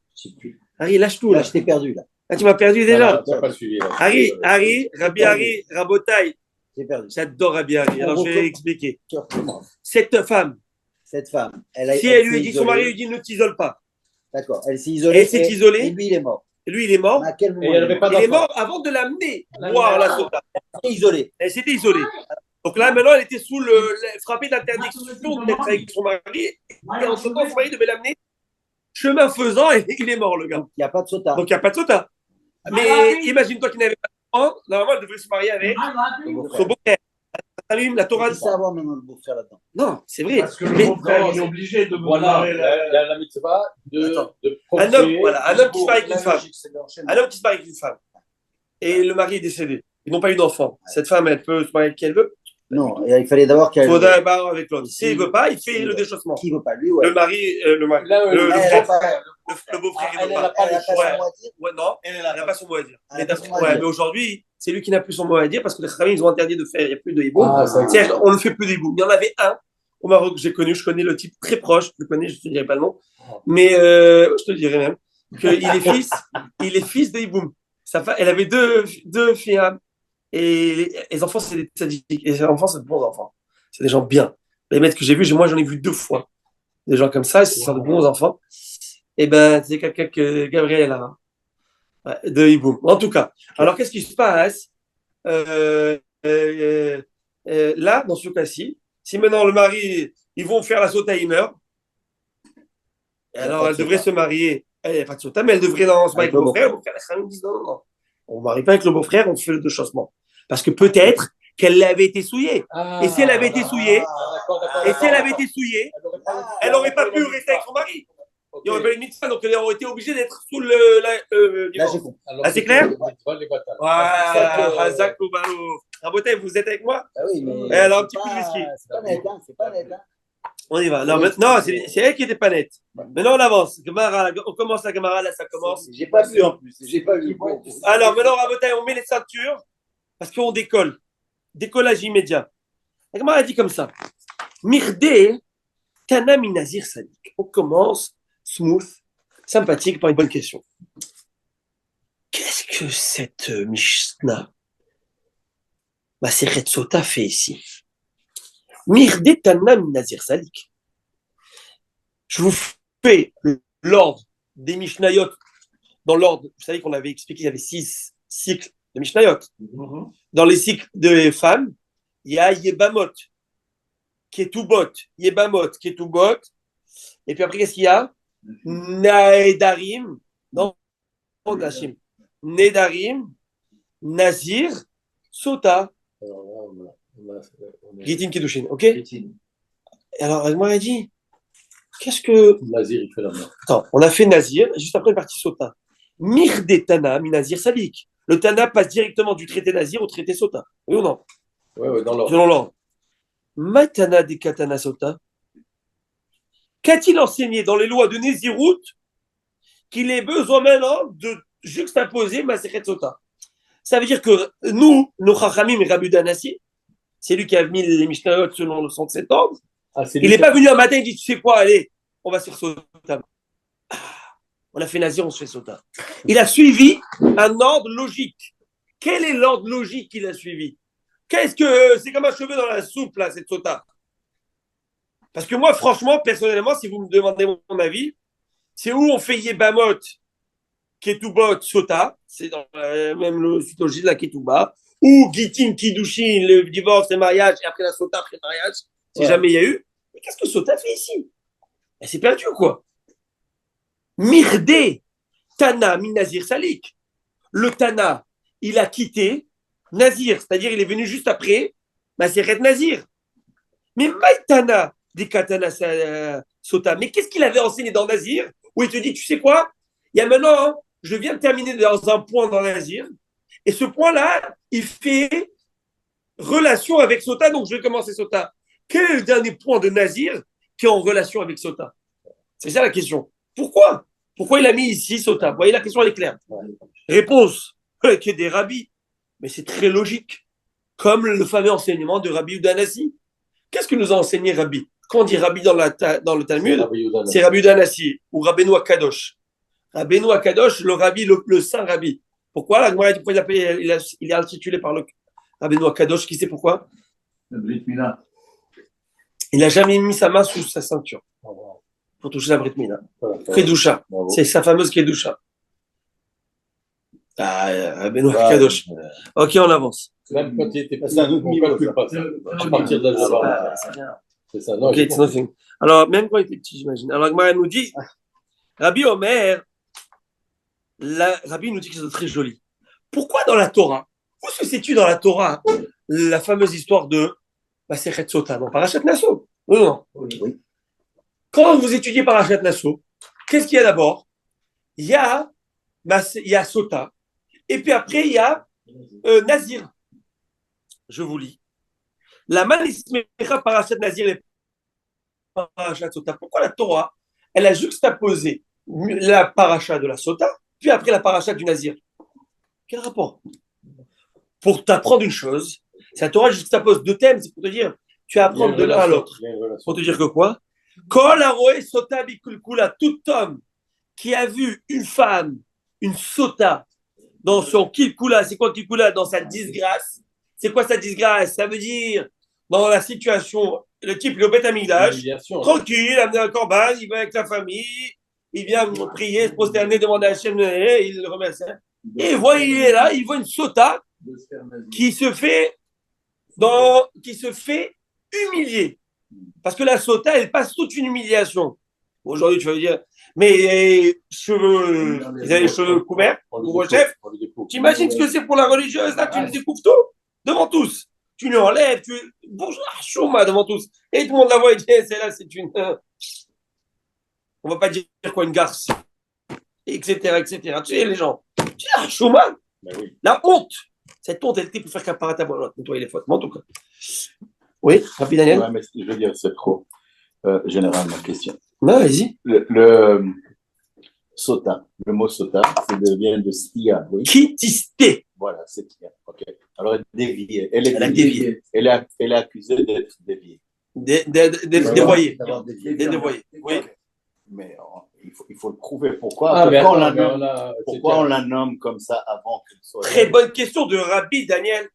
Harry, lâche tout là. Là, je t'ai perdu, là. Ah, tu m'as perdu déjà. Tu n'as pas suivi. Là. Rabbi Harry, Rabotai. J'ai perdu. J'adore Rabbi Harry. Alors, je vais expliquer. Tu recommences. Cette femme, Cette femme, elle si elle lui s'est dit, son mari lui dit ne t'isole pas. D'accord, elle s'est isolée. Elle s'est isolée. Et lui, il est mort. Lui, il est mort. À quel moment Et elle n'avait pas Il est d'enfant. mort avant de l'amener boire la sota. Elle s'est isolée. Elle s'était isolée. Donc là, maintenant, elle était frappée d'interdiction d'être avec son mari. Et en ce temps, son mari devait l'amener chemin faisant et il est mort, le gars. Donc, il n'y a pas de sota. Donc, il n'y a pas de sota. Mais imagine-toi qu'il n'avait pas d'enfant. Normalement, elle devrait se marier avec son beau-frère. La Torah. Qu'est-ce que ça a à voir maintenant le beau-frère là-dedans? Non, c'est vrai. Parce que le Mais beau-frère, il est obligé de Voilà, il y a la mitzvah Attends. de un procréer. homme qui se marie avec une femme. Un homme qui se marie avec une femme. Et le mari est décédé. Ils n'ont pas eu d'enfant. Cette femme, elle peut se marier avec qui elle veut. Non, il fallait d'abord qu'elle. Il faudra barrer avec l'autre. S'il ne veut pas, il fait le déchaussement. Qui veut pas lui, ouais. Le mari, Là, le Elle, beau-frère, elle le beau-frère, il elle veut n'a pas. pas son mot à dire. Ouais, non, elle n'a pas son mot à dire. Elle n'a pas son mot à Ouais, dire. mais aujourd'hui, c'est lui qui n'a plus son mot à dire parce que les Khamim, ils ont interdit de faire. Il n'y a plus de hiboum. Ah, ça, C'est-à-dire, on ne fait plus d'hiboum. Il y en avait un au Maroc que j'ai connu. Je connais le type très proche. Je le connais, je ne te dirai pas le nom. Mais je te dirais même qu'il est fils de hiboum. Elle avait deux filles. Et les enfants, c'est des tzadikim. Et les enfants, c'est de bons enfants. C'est des gens bien. Les maîtres que j'ai vus, moi, j'en ai vu 2 fois. Des gens comme ça, ce sont de bons enfants. Et ben, c'est quelqu'un que Gabriel a. Ouais, de Hiboum. En tout cas. Alors, qu'est-ce qui se passe là, dans ce cas-ci? Si maintenant le mari, ils vont faire la sota, il meurt. Alors, elle devrait se marier. Elle n'a pas de sota, mais elle devrait se marier avec le beau-frère. Le beau-frère, les Khamim disent non. On ne marie pas avec le beau-frère, on fait le déchaussement. Parce que peut-être qu'elle avait été souillée. Ah, Et si elle avait été souillée, elle elle n'aurait pas pu rester avec son mari. Ok. Il n'y aurait pas eu de mitzvah, donc elle aurait été obligée d'être sous le Là, divorce. j'ai compris. Alors, Ah, c'est clair les batailles. Voilà, Hazak Oubalou. Rabotai, vous êtes avec moi? Ah oui, mais. Et alors, un c'est petit peu pas- de whisky. C'est pas net, hein. C'est pas net, hein. On y va. Non, maintenant, c'est elle qui n'était pas nette. Maintenant, on avance. Gemara, on commence la Gemara, là, ça commence. J'ai pas vu en plus. J'ai pas vu. Alors, maintenant, Rabotai, on met les ceintures parce qu'on décolle. Décollage immédiat. La Gemara a dit comme ça. Mirde, Tana Minazir Sadik. On commence smooth, sympathique, par une bonne question. Qu'est-ce que cette Mishnah, Maseret Sota, fait ici? Mirde Tana Minazir Salik. Je vous fais l'ordre des Mishnayot dans l'ordre. Vous savez qu'on avait expliqué qu'il y avait 6 cycles de Mishnayot. Dans les cycles de femmes, il y a Yebamot, Ketubot, Yebamot, Ketubot. Et puis après, qu'est-ce qu'il y a? Naedarim, non, Nashim. Nedarim, Nazir, Sota, Gitin Kedushin. Ok? Alors, moi, elle dit, qu'est-ce que. Nazir, il fait la main. Attends, on a fait Nazir, juste après, partie Sota. Mirde Tana, Minazir Salik. Le Tana passe directement du traité Nazir au traité Sota. Oui ou non? Ouais, dans l'ordre. Selon l'ordre. Matana de Katana Sota. Qu'a-t-il enseigné dans les lois de Nézirut qu'il ait besoin maintenant de juxtaposer Masechet Sota? Ça veut dire que nous, nos Chachamim et Rabbi Danassi, c'est lui qui a mis les Mishnayot selon le sens de cet ordre. Ah, c'est Il n'est pas venu un matin et dit, tu sais quoi, allez, on va se faire Sota. Ah, on a fait Nazir, on se fait Sota. Il a suivi un ordre logique. Quel est l'ordre logique qu'il a suivi? Qu'est-ce que c'est comme un cheveu dans la soupe, là, cette Sota? Parce que moi, franchement, personnellement, si vous me demandez mon avis, c'est où on fait Yebamot, Ketubot, Sota, c'est dans même le logique de la Ketuba, ou Gitin, Kidushin, le divorce, le mariage, et après la Sota, après le mariage, si jamais il y a eu. Mais qu'est-ce que Sota fait ici? Elle s'est perdue, quoi. Mirde, Tana, Minazir Salik. Le Tana, il a quitté Nazir, c'est-à-dire il est venu juste après Maseret Nazir. Mais Maïtana, des Katana Sota, mais qu'est-ce qu'il avait enseigné dans Nazir? Où il te dit, tu sais quoi? Il y a maintenant, je viens de terminer dans un point dans Nazir, et ce point-là, il fait relation avec Sota, donc je vais commencer Sota. Quel est le dernier point de Nazir qui est en relation avec Sota? C'est ça la question. Pourquoi? Pourquoi il a mis ici Sota? Vous voyez, la question, elle est claire. Réponse, qui est des rabbis. Mais c'est très logique. Comme le fameux enseignement de Rabbi Udanassi. Qu'est-ce que nous a enseigné Rabbi? Quand on dit Rabbi dans le Talmud, c'est Rabbi Udanassi ou Rabbeinu Akadosh. Rabbeinu Akadosh, le Rabbi, le saint Rabbi. Pourquoi? La Gemara dit pourquoi il est intitulé par le Rabbeinu Akadosh. Qui sait pourquoi? Le Brit Mila. Il n'a jamais mis sa main sous sa ceinture pour toucher la Brit Mila. Kedusha. C'est sa fameuse Kedusha. Ah, Rabbeinu Akadosh. Ok, on avance. Même quand il était C'est un autre on niveau, calcule ça. pas ça. À partir de là, c'est ça. Non, Ok, j'ai it's compris. nothing. Alors, même quand il était petit, j'imagine. Alors, Gemara nous dit, Rabbi Omer, Rabbi nous dit que c'est très joli. Pourquoi dans la Torah, où se situe dans la Torah la fameuse histoire de Masechet Sota, dans Parashat Nasso? Non. Oui. Quand vous étudiez Parashat Nasso, qu'est-ce qu'il y a d'abord? Il y a Sota, et puis après, il y a Nazir. Je vous lis. La Manismecha Parashat Nazir et Parashat Sota. Pourquoi la Torah, elle a juxtaposé la Parashat de la Sota, puis après la Parashat du Nazir? Quel rapport? Pour t'apprendre une chose, si la Torah juxtapose deux thèmes, c'est pour te dire, tu vas apprendre de l'un à l'autre. Pour te dire que quoi? Kol haroe sota bikulkula, tout homme qui a vu une femme, une sota, dans son kilkula, c'est quoi kilkula? Dans sa disgrâce. C'est quoi sa disgrâce? Ça veut dire, dans la situation, le type, le Beth Amikdash, tranquille, amené un corban, il va avec la famille, il vient prier, se prosterner, demander à Hachem, il le remercie. Et il est là, il voit une sota qui se fait humilier. Parce que la sota, elle passe toute une humiliation. Aujourd'hui, tu vas dire, mais cheveux, ils avaient les cheveux couverts, couvre-chef. T'imagines ce que c'est pour la religieuse, là, tu me découvres tout, devant tous. tu lui enlèves, bonjour, chouma devant tous. Et tout le monde la voit et dit, celle-là, c'est une. On va pas dire quoi, une garce, etc., etc. Tu sais, les gens. Tu dis, chouma, Ben oui. la honte. Cette honte, elle était pour faire caparata pour l'autre, nettoyer les fautes. En tout cas. Oui, rapide, Daniel. Ouais, mais je veux dire, c'est trop général ma question. Non, vas-y. Le sota, le mot sota, ça vient de stia, oui. Quittiste. Voilà, c'est stia. Ok. Alors, déviée. Elle a dévié. Elle est accusée d'être déviée. Dévoyé. D'avoir des Dévoyé. Oui. Mais il faut le prouver. Pourquoi on la nomme comme ça avant qu'elle soit. Très bonne question de Rabbi Daniel.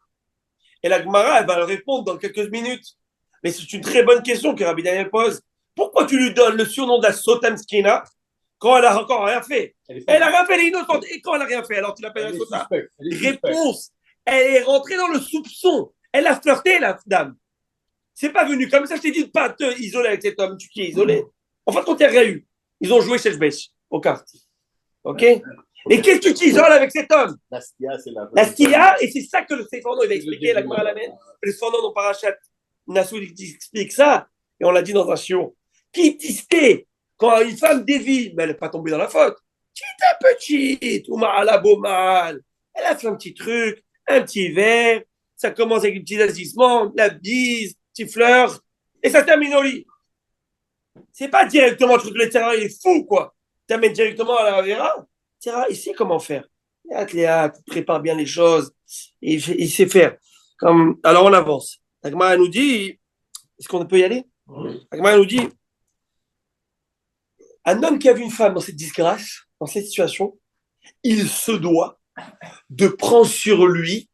Et la Gemara, elle va le répondre dans quelques minutes. Mais c'est une très bonne question que Rabbi Daniel pose. Pourquoi tu lui donnes le surnom de la Sotamskina quand elle a encore rien fait? Elle a rien fait, elle est innocente. Et quand elle a rien fait, alors tu l'appelles la Sota? Réponse, elle est rentrée dans le soupçon. Elle a flirté, la dame. C'est pas venu comme ça. Je t'ai dit de pas te isoler avec cet homme. Tu qui es isolé. En fait, quand il n'y a rien eu, ils ont joué chez Bêche aux cartes. Ok? Et qu'est-ce que tu t'isoles avec cet homme? La stia, c'est La stia, et c'est ça que le Sephorno, il va expliquer, la Gemara l'amène. Le Sephorno, dans Parachat Nassou, il explique ça, et on l'a dit dans un chiot. Qui tisté, quand une femme dévie, mais elle n'est pas tombée dans la faute. Petite, ou mal, elle a fait un petit truc, un petit verre, ça commence avec des petits agissements, la bise, petit flirt, et ça termine au lit. C'est pas directement le truc de l'éternel, il est fou, quoi. Tu amènes directement à la Vera. Il sait comment faire. Léa, prépare bien les choses. Il sait faire. Alors on avance. Agma nous dit, est-ce qu'on peut y aller? Agma nous dit, un homme qui a vu une femme dans cette disgrâce, dans cette situation, il se doit de prendre sur lui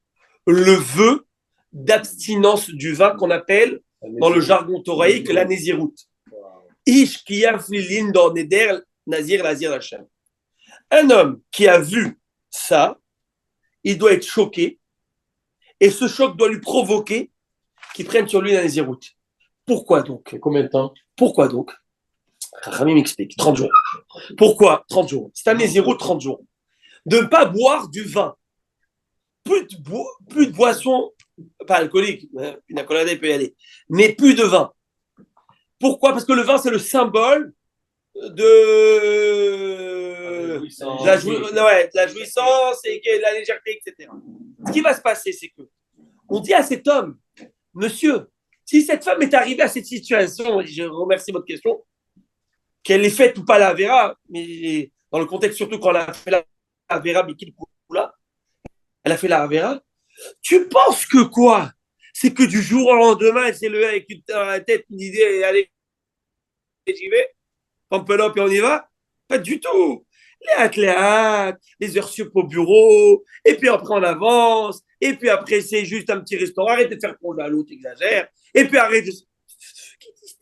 le vœu d'abstinence du vin qu'on appelle, dans le jargon thoraïque, la nésiroute. Ish ki aflilin dans neder nazir lazir Hashem. Un homme qui a vu ça, il doit être choqué, et ce choc doit lui provoquer qu'il prenne sur lui la nésiroute. Pourquoi donc? Combien de temps? Pourquoi donc? Rami m'explique, 30 jours. Pourquoi 30 jours? C'est un nésiroute 30 jours. De ne pas boire du vin. Plus de boissons, pas alcooliques, une accolade, il peut y aller, mais plus de vin. Pourquoi? Parce que le vin, c'est le symbole de la jouissance et de la légèreté, etc. Ce qui va se passer, c'est que on dit à cet homme, monsieur, si cette femme est arrivée à cette situation, et je remercie votre question, qu'elle est faite ou pas la Vera, mais dans le contexte surtout quand elle a fait la Vera, Bikil Kula, elle a fait la Vera, tu penses que quoi? C'est que du jour au lendemain, elle s'est levée avec dans la tête une idée et allez, j'y vais, pampelope et on y va? Pas du tout. Les heures sup au bureau, et puis après on avance, et puis après c'est juste un petit restaurant, arrête de faire prendre à l'autre, exagère, et puis arrête de.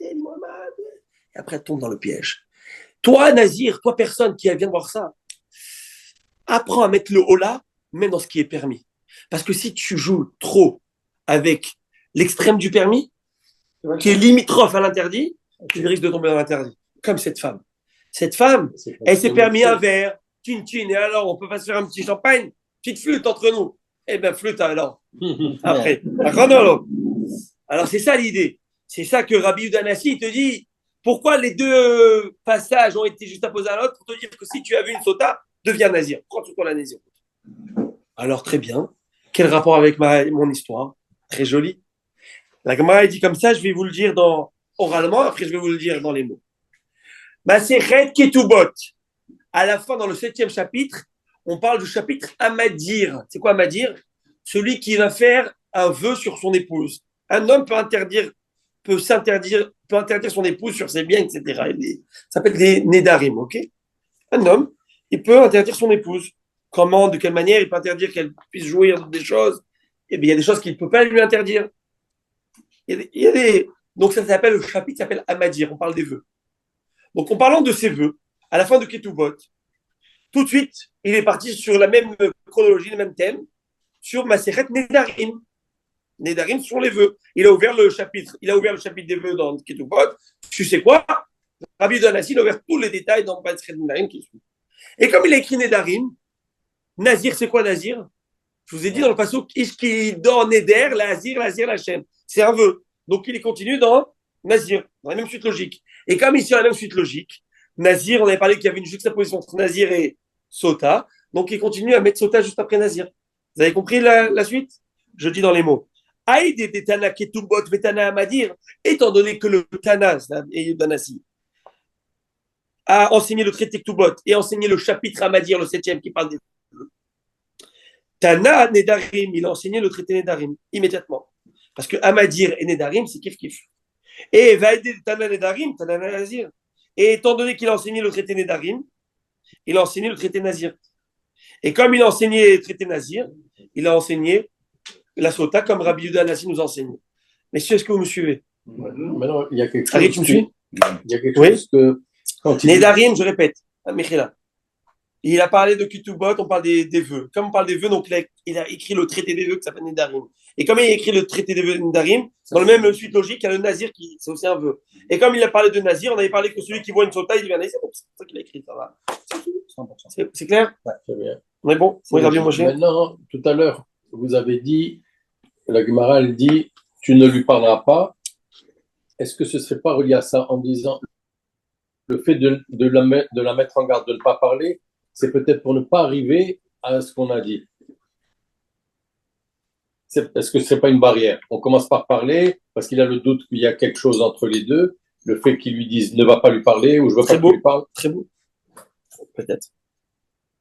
Et après elle tombe dans le piège. Toi, Nazir, toi, personne qui vient voir ça, apprends à mettre le holà, même dans ce qui est permis. Parce que si tu joues trop avec l'extrême du permis, qui est limitrophe à l'interdit, tu risques de tomber dans l'interdit. Comme cette femme. Cette femme, elle s'est permis un verre, tune, et alors, on peut pas se faire un petit champagne, petite flûte entre nous. Eh bien, flûte alors. Après. Alors, c'est ça l'idée. C'est ça que Rabbi Udanassi te dit. Pourquoi les deux passages ont été juste apposés à l'autre pour te dire que si tu as vu une sota, deviens nazir. Prends tout ton la nazir. Alors, très bien. Quel rapport avec mon histoire? Très joli. La Gemara dit comme ça, je vais vous le dire oralement, après je vais vous le dire dans les mots. Masechet Ketubot. À la fin, dans le 7e chapitre, on parle du chapitre Amadir. C'est quoi Amadir? Celui qui va faire un vœu sur son épouse. Un homme peut interdire son épouse sur ses biens, etc. Ça s'appelle des Nedarim, ok? Un homme, il peut interdire son épouse. Comment, de quelle manière il peut interdire qu'elle puisse jouir des choses? Eh bien, il y a des choses qu'il ne peut pas lui interdire. Donc, ça s'appelle, le chapitre s'appelle Amadir, on parle des vœux. Donc, en parlant de ces vœux, à la fin de Ketubot, tout de suite, il est parti sur la même chronologie, le même thème, sur Masechet Nedarim. Nedarim sont les vœux. Il a ouvert le chapitre des vœux dans Ketubot. Tu sais quoi? Rabbi Udanassi, il a ouvert tous les détails dans Masechet Nedarim qui suit. Et comme il a écrit Nedarim, Nazir, c'est quoi Nazir? Je vous ai dit dans le passage, Ishki dans Neder, Lazir, Lachem. C'est un vœu. Donc il continue dans Nazir, dans la même suite logique. Et comme ici, dans la même suite logique, Nazir, on avait parlé qu'il y avait une juxtaposition entre Nazir et Sota. Donc il continue à mettre Sota juste après Nazir. Vous avez compris la suite? Je dis dans les mots. Aïd et Tana Ketubot Vetana Amadir, étant donné que le Tana, Danasi, a enseigné le traité Ketubot et enseigné le chapitre Amadir, le 7e, qui parle des Tana Nedarim, il a enseigné le traité Nedarim immédiatement. Parce que Amadir et Nedarim, c'est kiff-kiff. Et va aider Tana Nedarim, Tana Nazir. Et étant donné qu'il a enseigné le traité Nedarim, il a enseigné le traité Nazir. Et comme il a enseigné le traité Nazir, il a enseigné la Sota comme Rabbi Yehuda Anassi nous enseigne. Messieurs, est-ce que vous me suivez? Maintenant, il y a quelque chose. Harry, tu me suis? Il y a quelque chose que. Nedarim, je répète. Michela. Il a parlé de Ketubot, on parle des vœux. Comme on parle des vœux, donc il a écrit le traité des vœux qui s'appelle Nedarim. Et comme il a écrit le traité des vœux Nedarim, dans le même suite logique, il y a le Nazir qui c'est aussi un vœu. Et comme il a parlé de Nazir, on avait parlé que celui qui voit une Sota, il devient Nazir. C'est pour ça qu'il a écrit ça. Va. C'est clair? Ouais, c'est bien. On est bon? Oui, Rabbi Moshe. Maintenant, tout à l'heure, vous avez dit, la Gemara, elle dit, tu ne lui parleras pas. Est-ce que ce ne serait pas relié à ça en disant le fait de la mettre en garde, de ne pas parler, c'est peut-être pour ne pas arriver à ce qu'on a dit. Est-ce que ce n'est pas une barrière? On commence par parler parce qu'il a le doute qu'il y a quelque chose entre les deux. Le fait qu'il lui dise ne va pas lui parler ou je ne veux pas qu'il lui parle. Très beau. Peut-être.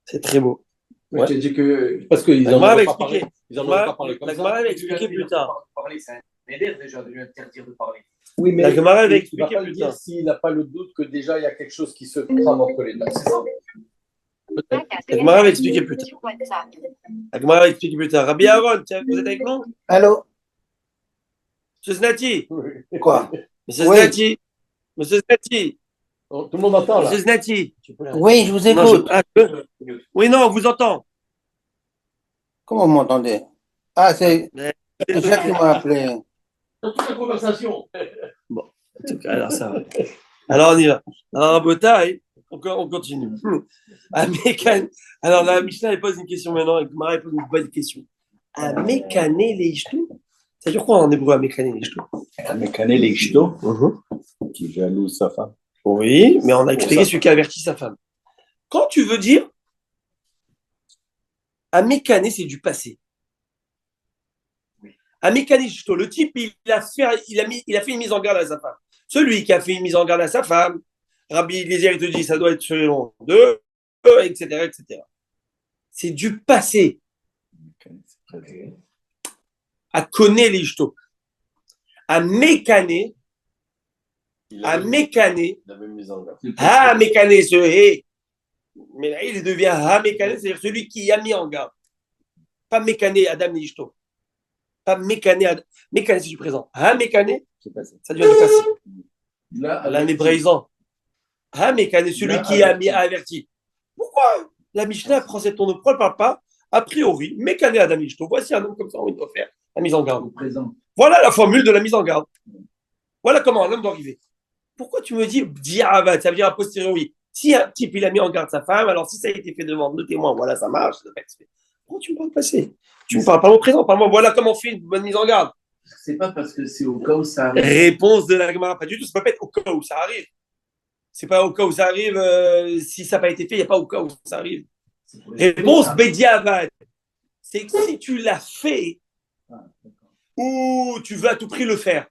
C'est très beau. Ouais. Tu dis que parce qu'ils n'en ont pas parlé. Ils n'en ont pas parlé comme ça. La Gemara va expliquer plus tard. Parler, c'est un éder déjà de lui interdire de parler. Oui, mais la Gemara va expliquer plus tard. Il ne va pas lui dire s'il n'a pas le doute que déjà il y a quelque chose qui se trame entre les deux. C'est ça. La Gemara va expliquer plus tard. La Gemara va expliquer plus tard. Rabbi Aaron, vous êtes avec nous? Allô? Monsieur Znati? Quoi? Monsieur Znati? Monsieur Znati? Tout le monde entend là. Monsieur Znati? Oui, je vous écoute. Oui, non, on vous entend. Comment vous m'entendez? Ah, c'est ça qui m'a appelé. Dans toute la conversation. Bon, en tout cas, alors ça va. Alors on y va. Alors, Botaï, on continue. Alors la Mishnah elle pose une question maintenant, et Gemara pose une bonne question. Amekané les ishtou? Ça veut dire quoi en hébreu, Amekané les ishtou? Amekané les ishtou, qui jalouse sa femme. Oui, mais on a expliqué celui qui a averti sa femme. Quand tu veux dire Amekané, c'est du passé. Amekané ishtou, le type, il a fait une mise en garde à sa femme. Celui qui a fait une mise en garde à sa femme, Rabbi Eliezer, il te dit, ça doit être selon d'eux, etc., etc. C'est du passé. À connaître les jetos. À mécaner. À mécaner. À mécaner ce hé. Mais là, il devient à mécaner, c'est-à-dire celui qui a mis en garde. Pas mécaner Adam les jetos. Pas mécaner Adam. Mécaner, c'est du présent. À mécaner, ça devient du passé. Là, hébraïsant. Ah, mais c'est celui qui a averti. Pourquoi la Mishnah prend cet ton de pourquoi elle ne parle pas a priori, mécané Adam Ishto? Voici un homme comme ça, il doit faire la mise en garde. Voilà la formule de la mise en garde. Voilà comment un homme doit arriver. Pourquoi tu me dis diavad, ça veut dire a posteriori? Si un type il a mis en garde sa femme, alors si ça a été fait devant deux témoins, voilà, ça marche. Pourquoi tu me parles passé? Tu me parles pas au présent, parle-moi, voilà comment on fait une bonne mise en garde. C'est pas parce que c'est au cas où ça arrive. Réponse de la Gemara, pas du tout, ça peut pas être au cas où ça arrive. C'est pas au cas où ça arrive, si ça n'a pas été fait, il n'y a pas au cas où ça arrive. Réponse Bediavad. C'est que si tu l'as fait, ou tu veux à tout prix le faire,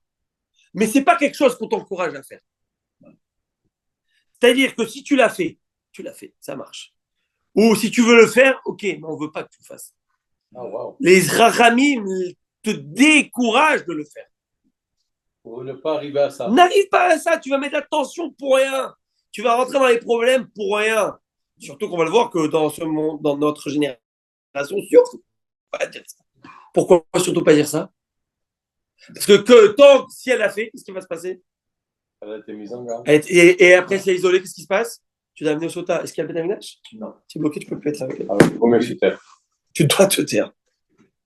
mais ce n'est pas quelque chose qu'on t'encourage à faire. C'est-à-dire que si tu l'as fait, ça marche. Ou si tu veux le faire, ok, mais on ne veut pas que tu le fasses. Oh, wow. Les rachamim te découragent de le faire. Pour ne pas arriver à ça. N'arrive pas à ça, tu vas mettre la tension pour rien. Tu vas rentrer dans les problèmes pour rien. Surtout qu'on va le voir que dans ce monde, dans notre génération, surtout pas dire ça. Pourquoi surtout pas dire ça? Parce que tant si elle l'a fait, qu'est-ce qui va se passer? Elle a été mise en garde. Et après, si elle est isolée, qu'est-ce qui se passe? Tu l'as amenée au sota. Est-ce qu'il y a le bétaminage? Non. Tu es bloqué, tu peux plus être avec elle. Ah oui, faut mieux se taire. Tu dois te taire.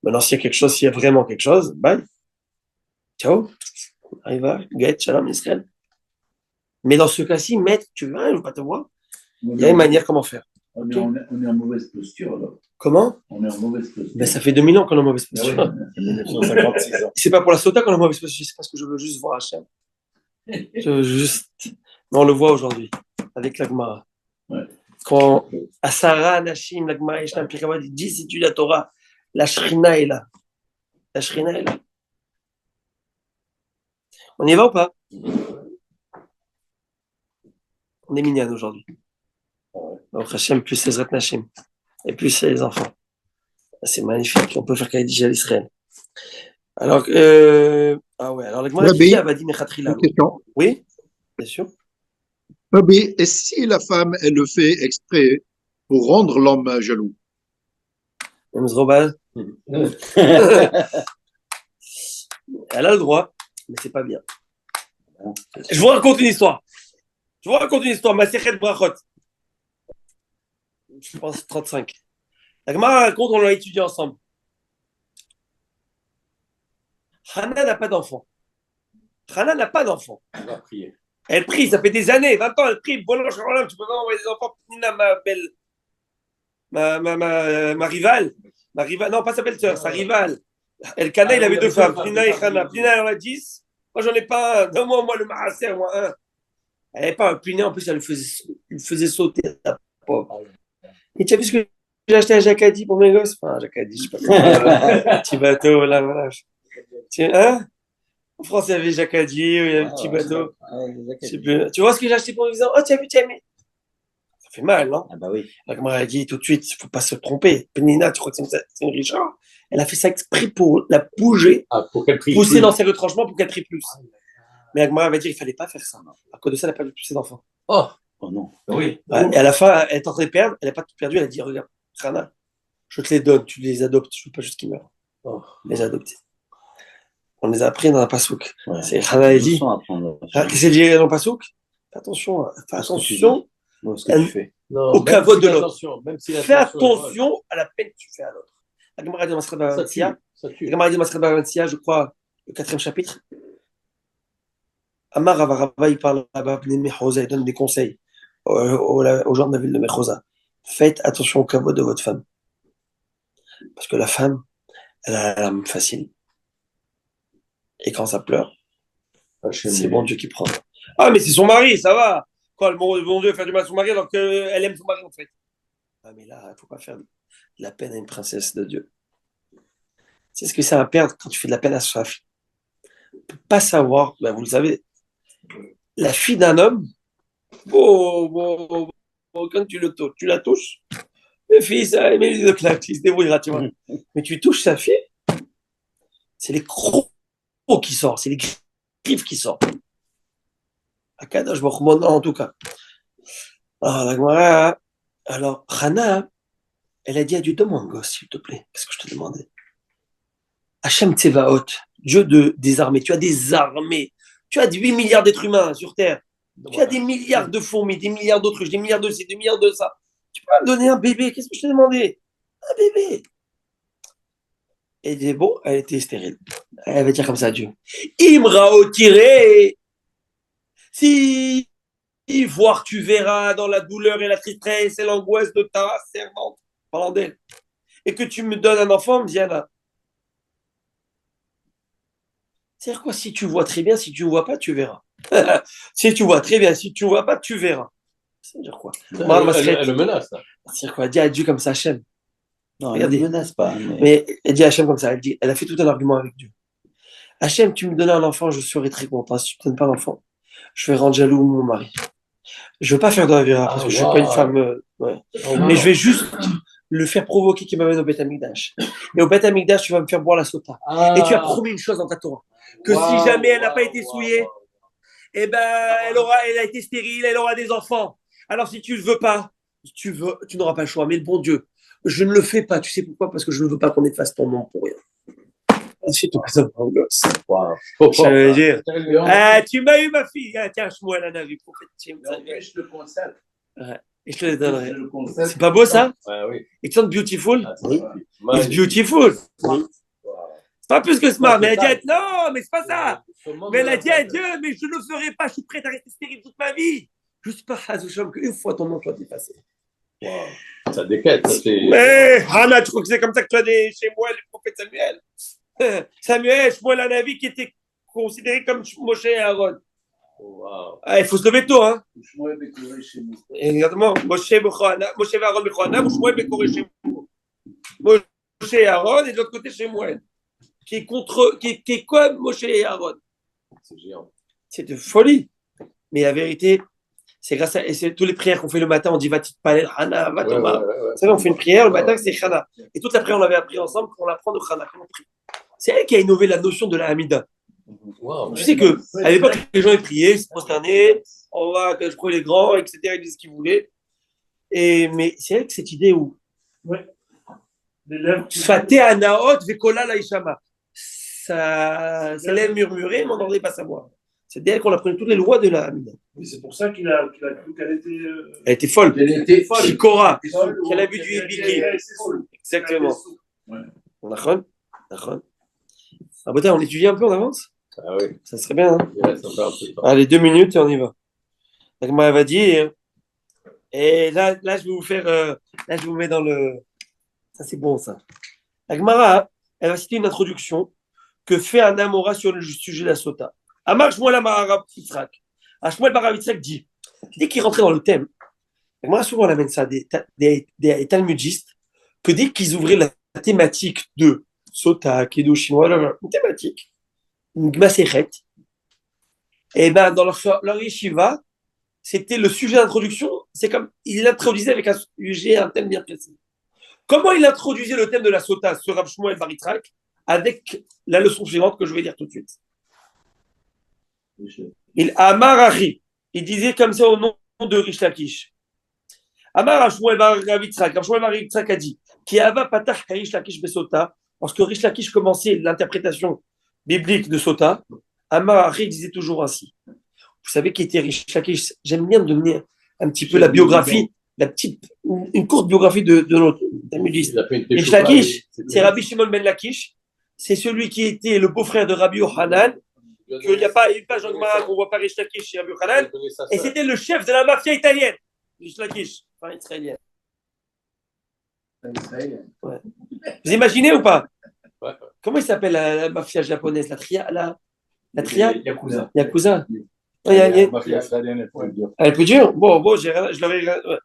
Maintenant, s'il y a quelque chose, s'il y a vraiment quelque chose, bye. Ciao. Arriva, Gaët, Shalom, Israël. Mais dans ce cas-ci, maître, tu veux, je ne veux pas te voir. Il y a une manière comment faire. On est en mauvaise posture, là. Comment? On est en mauvaise posture. Ben, ça fait 2000 ans qu'on est en mauvaise Ah posture. oui, 1956 ans. C'est pas pour la sota qu'on est en mauvaise posture, c'est parce que je veux juste voir Hachem. Je veux juste. Mais on le voit aujourd'hui, avec la Gemara. Ouais. Quand Asara, Nashim, la Gemara, Yeshlam, Pirkavad, il dit si tu la Torah, la Shrina est là. La Shrina est là. On y va ou pas? On est minyan aujourd'hui. Donc Hachem plus ses Nashim et plus ses enfants. C'est magnifique. On peut faire Kaïdij à l'Israël. Alors, ah ouais, alors la Gemara dit elle va dire Mechatrila. Une question. Oui, bien sûr. Rabbi, et si la femme, elle le fait exprès pour rendre l'homme jaloux? Même Zrobal. Elle a le droit, mais c'est pas bien. Je vous raconte une histoire. Masechet Brachot. Je pense 35. La Gemara raconte, on l'a étudié ensemble. Hana n'a pas d'enfant. Elle va prier. Elle prie, ça fait des années, 20 ans, elle prie. Bon, tu peux pas envoyer des enfants. Pnina, ma belle. Ma rivale. Non, pas sa belle-sœur, sa rivale. Elkana, il avait deux femmes, Pnina et Hana. Pnina, elle en a 10. Moi, j'en ai pas un. Donne-moi, moi, le Maaser, moi, un. Elle n'avait pas un Pnina, en plus, elle le faisait sauter, la pauvre. Et tu as vu ce que j'ai acheté à Jacadi pour mes gosses? Enfin, Jacadi, je sais pas comment. Petit bateau, là, voilà. Hein? En France, il y avait Jacadi, il y avait un petit bateau. Tu vois ce que j'ai acheté pour mes enfants? Oh, tu as vu, tu as aimé? Ça fait mal, non? Ah bah oui. La Gemara a dit tout de suite, il ne faut pas se tromper. Penina, tu crois que c'est une Richard? Elle a fait ça exprès pour la bouger, Pour qu'elle prie pousser plus. dans ses retranchements pour qu'elle prie plus. Mais la Gemara va dire qu'il ne fallait pas faire ça. À cause de ça, elle n'a pas vu tous ses enfants. Oh non. Oui. Ouais, et à la fin, elle est en train de perdre, elle n'a pas tout perdu, elle a dit, regarde, Rana, je te les donne, tu les adoptes, je ne veux pas juste qu'ils meurent. Les adopter. On les a appris dans un pasouk. Ouais. C'est Rana et dit. Qu'est-ce Qu'est-ce qu'elle dit dans le pasouk? Fais attention, que tu fais? au cavote de l'autre. Fais Fais attention à la peine que tu fais à l'autre. La Gemara de Masred Bavantia, je crois, le 4e chapitre. Amar Ravarava, il parle là-bas, il donne des conseils aux gens de la ville de Mechosa. Faites attention au caveau de votre femme. Parce que la femme, elle a l'âme facile. Et quand ça pleure, c'est bon Dieu qui prend. Ah, mais c'est son mari, ça va. Quoi, le bon Dieu faire du mal à son mari alors qu'elle aime son mari, en fait. Ah, mais là, il ne faut pas faire de la peine à une princesse de Dieu. C'est ce que ça va perdre quand tu fais de la peine à sa fille. On ne peut pas savoir, ben vous le savez, la fille d'un homme, quand tu la touches, le fils, il met le claque, il se débrouillera, tu vois. Mais tu touches sa fille, c'est les crocs qui sortent, c'est les griffes qui sortent. Akadosh Baruch Hu, en tout cas. Alors, la Gemara, alors, Hana, elle a dit à Dieu, donne-moi un gosse, s'il te plaît. Qu'est-ce que je te demandais? Hachem Tsevaot, Dieu des armées. Tu as des armées. Tu as 8 milliards d'êtres humains sur Terre. Tu as des milliards de fourmis, des milliards d'autruches, des milliards de ci, des milliards de ça. Tu peux me donner un bébé? Qu'est-ce que je t'ai demandé? Un bébé. Et elle dit, bon, elle était stérile. Elle va dire comme ça à Dieu. Imrao tiré. Si voir tu verras dans la douleur et la tristesse et l'angoisse de ta servante, parlant d'elle, et que tu me donnes un enfant, Diana. C'est-à-dire quoi? Si tu vois très bien, si tu ne vois pas, tu verras. Si tu vois très bien, si tu ne vois pas, tu verras. Ça veut dire quoi? Elle le menace. C'est-à-dire quoi? Elle dit à Dieu comme ça, Hachem. Non, regardez. elle ne menace pas. Mais elle dit à Hachem comme ça, elle a fait tout un argument avec Dieu. Hachem, tu me donnais un enfant, je serais très content. Si tu ne donnes pas l'enfant, je vais rendre jaloux mon mari. Je ne veux pas faire de la vérité parce que je ne suis pas une femme. Mais je vais juste le faire provoquer qui m'amène au Beth Amikdash. Et au Beth Amikdash, tu vas me faire boire la sota. Et tu as promis une chose dans ta Torah, que si jamais elle n'a pas été souillée, eh ben, elle a été stérile, elle aura des enfants. Alors si tu ne veux pas, tu n'auras pas le choix. Mais le bon Dieu, je ne le fais pas. Tu sais pourquoi? Parce que je ne veux pas qu'on efface ton nom pour rien. Ensuite, on passe au gosse. Je veux dire, tu m'as eu ma fille. Tiens, Shmuel Hanavi, prophète. Je le constate. Et je te les donnerai. C'est pas beau ça? Oui. It's not beautiful? Oui. It's beautiful. C'est pas plus que smart. Mais elle a dit, non, mais c'est pas ça. Mais elle a dit à Dieu, mais je ne le ferai pas. Je suis prête à rester stérile toute ma vie. Juste pas, Hazoucham, qu'une fois ton nom soit effacé. Wow. Ça déquête. Mais, Hana, tu crois que c'est comme ça que tu as des chez moi, le prophète Samuel? Samuel, Shmuel Hanavi qui était considéré comme Moshe et Aaron. Wow. Ah, il faut se lever tôt, hein? Shmuel Bekoré chez nous. Exactement. Moshe et Aaron Bechoana, ou Shmuel Bekoré chez nous. Moshe et Aaron, et de l'autre côté, Shmuel. Qui est comme Moshe et Aaron. C'est géant. C'est de folie. Mais la vérité, c'est grâce à toutes les prières qu'on fait le matin, on dit Vatit Palel, Hana, Vatoma. Vous savez, on fait une prière le matin, c'est Hana. Et toute la prière, on l'avait appris ensemble, qu'on l'apprend de Hana. C'est elle qui a innové la notion de la Hamida. Wow. Tu sais qu'à l'époque, les gens ils priaient, ils se prosternaient, on va que je prie les grands, etc. Ils disaient ce qu'ils voulaient. Mais c'est elle que cette idée où. Ouais. Faté Anaot, Vekola Laïshama. Ça lève murmurer, mais on n'entendait pas sa voix. C'est d'elle qu'on apprenait toutes les lois de la Hamida. Mais c'est pour ça qu'il a cru qu'elle était. Elle était folle. Elle était folle. Chikora. Qu'elle a bu du Ibiki. Exactement. D'accord. Ah, bon, on étudie un peu, on avance? Ah oui. Ça serait bien. Hein? Il reste encore un peu de temps. Allez, 2 minutes et on y va. Donc, moi, elle va dire. Et là, je vais vous faire. Là, je vous mets dans le. Ça, c'est bon, ça. La Gemara, elle va citer une introduction que fait un Amora sur le sujet de la Sota. Amar Shmuel Amar Yitzhak. Shmuel Bar Yitzhak dit, dès qu'il rentrait dans le thème, la Gemara souvent amène ça des talmudistes, que dès qu'ils ouvraient la thématique de Sota, Kedoshim, une thématique, une Maseret, et ben dans leur yeshiva, c'était le sujet d'introduction, c'est comme il l'introduisait avec un sujet, un thème bien précis. Comment il introduisait le thème de la Sota, ce Rav Shmuel Bar Yitzhak, avec la leçon suivante que je vais lire tout de suite. Il Amarachi, il disait comme ça au nom de Rish Lakish. Amar Shmuel Bar Yitzhak, Shmuel Bar Yitzhak a dit qui ava patach Rish Lakish besota, lorsque Rish Lakish commençait l'interprétation biblique de Sota, Amarachi disait toujours ainsi. Vous savez qui était Rish Lakish? J'aime bien donner un petit peu la biographie, une courte biographie de notre talmudiste. Rish Lakish, c'est Rabbi Shimon ben Lakish. C'est celui qui était le beau-frère de Rabbi Yochanan, qu'il n'y a pas une page en Gemara où on voit pas Rish Lakish chez Rabbi Yochanan, et c'était le chef de la mafia italienne, Rish Lakish, enfin israélienne. Ouais. Vous imaginez ou pas? Comment il s'appelle la mafia japonaise? La Tria Yakuza. Yakuza. La mafia israélienne est plus dure. Elle est plus dure? Bon, je l'avais. Ouais.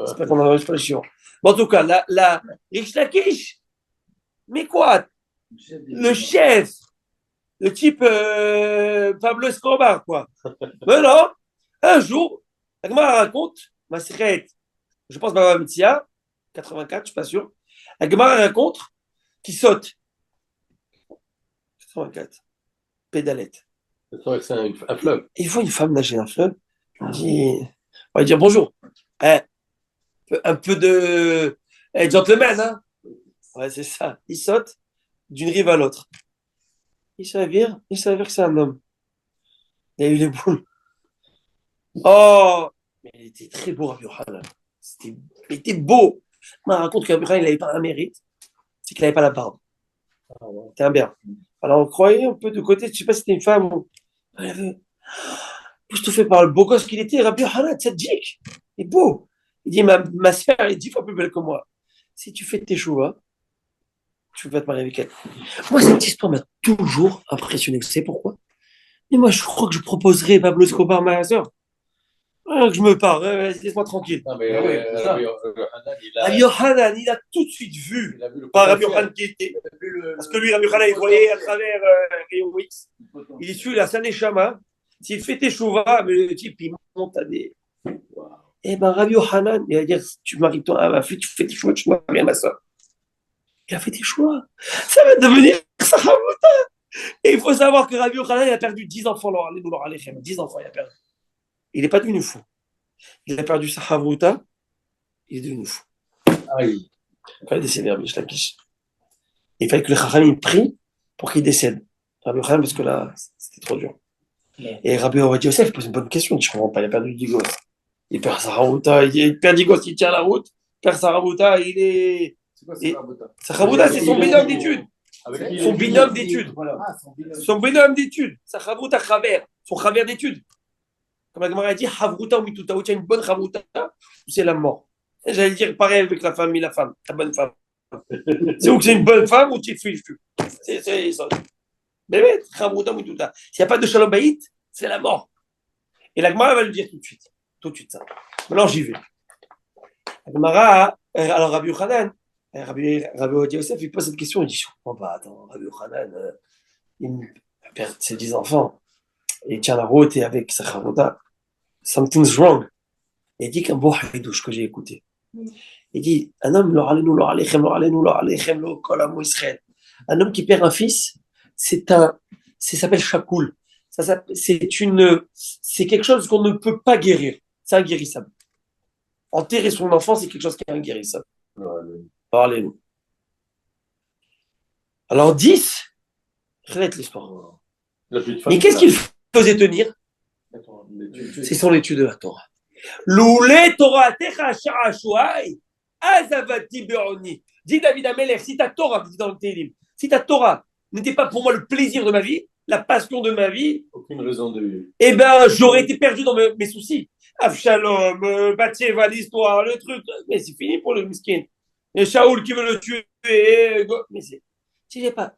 C'est pas qu'on a réfléchi. Bon, en tout cas, la Rish Lakish, mais quoi? Le chef, le type Pablo Escobar, quoi. Mais non, un jour, la Gemara raconte, Maseret, je pense Baba Mitzia, 84, je suis pas sûr, la Gemara raconte qu'il saute. 84, pédalette. C'est un fleuve. Il voit une femme nager dans un fleuve, on va dire bonjour. Un peu de gentleman, hein. Ouais, c'est ça. Il saute d'une rive à l'autre. Il s'avère que c'est un homme. Il a eu les boules. Oh, mais il était très beau, Rabbi Yochanan. Il était beau. On raconte que Rabbi Yochanan, il n'avait pas un mérite, c'est qu'il n'avait pas la barbe. C'était un bien. Alors on croyait un peu de côté, je ne sais pas si c'était une femme ou. Elle avait. Tout fait par le beau gosse qu'il était, Rabbi Yochanan, tzaddik. Il est beau. Il dit ma sœur, elle est 10 fois plus belle que moi. Si tu fais tes choux, tu vas te marier avec elle. Moi, cette histoire m'a toujours impressionné. Vous savez pourquoi? Mais moi, je crois que je proposerais Pablo Escobar, ma sœur. Que je me pars, laisse-moi tranquille. Non, mais Rabbi Yochanan, il a tout de suite vu. Pas Rabbi Yochanan qui était. Parce que lui, Rabbi Yochanan, il voyait à travers Rayon X. Il est su, il a sa neshama. S'il fait tes chouvas, mais le type, il monte à des. Eh ben, Rabbi Yochanan, il va dire tu maries toi à ma fille, tu fais tes choix, tu maries à ma soeur. Il a fait des choix. Ça va devenir Sachavuta. Et il faut savoir que Rabbi Yochanan, il a perdu 10 enfants. 10 enfants, il a perdu. Il n'est pas devenu fou. Il a perdu Sachavuta. Il est devenu fou. Aïe. Quand il est décédé, Rabbi Shlakish. Il fallait que le Chachamim prie pour qu'il décède. Rabbi Yochanan, parce que là, c'était trop dur. Et Rabbi Yosef pose une bonne question. Il dit, je ne comprends pas, il a perdu 10 gosses. Il perd Sachavuta. Il perd 10 gosses, il tient la route. Il perd Sachavuta, il est. C'est quoi Sachavuta? Sachavuta, c'est son binôme d'études. Son binôme d'études. Son binôme d'études. Sachavuta Chaver. Son Chaver d'études. Comme la Gemara dit, Havruta ou Mituta. Ou tu as une bonne Havruta, c'est la mort. J'allais dire pareil avec la famille, la bonne femme. C'est où que c'est une bonne femme ou tu es fichu. C'est ça. Mais s'il n'y a pas de shalom bayit, c'est la mort. Et la Gemara va le dire tout de suite ça. Maintenant j'y vais. La Gemara, alors Rabbi Yochanan, Rabbi Yosef, il pose cette question, il dit, je ne comprends pas, attends, Rabbi Yochanan, il perd ses 10 enfants, et il tient la route et avec sa chavota, something's wrong. Et il dit qu'un beau haïdouche que j'ai écouté. Il dit, un homme, un homme qui perd un fils, ça s'appelle shakoul. C'est quelque chose qu'on ne peut pas guérir. C'est inguérissable. Enterrer son enfant, c'est quelque chose qui est inguérissable. Parlez-nous. Alors 10, arrête l'histoire. Mais qu'est-ce qu'il faisait tenir? C'est son étude de la Torah. Loulé Torah techa sha'ashuai azavati be'oni. Dit David Amelech, si ta Torah, dit dans le Télim, si ta Torah n'était pas pour moi le plaisir de ma vie, la passion de ma vie, aucune raison de vivre. Eh ben, j'aurais été perdu dans mes soucis. Avshalom, Bathsheba, l'histoire, le truc, mais c'est fini pour le miskin. Et Shaoul qui veut le tuer, mais c'est pas.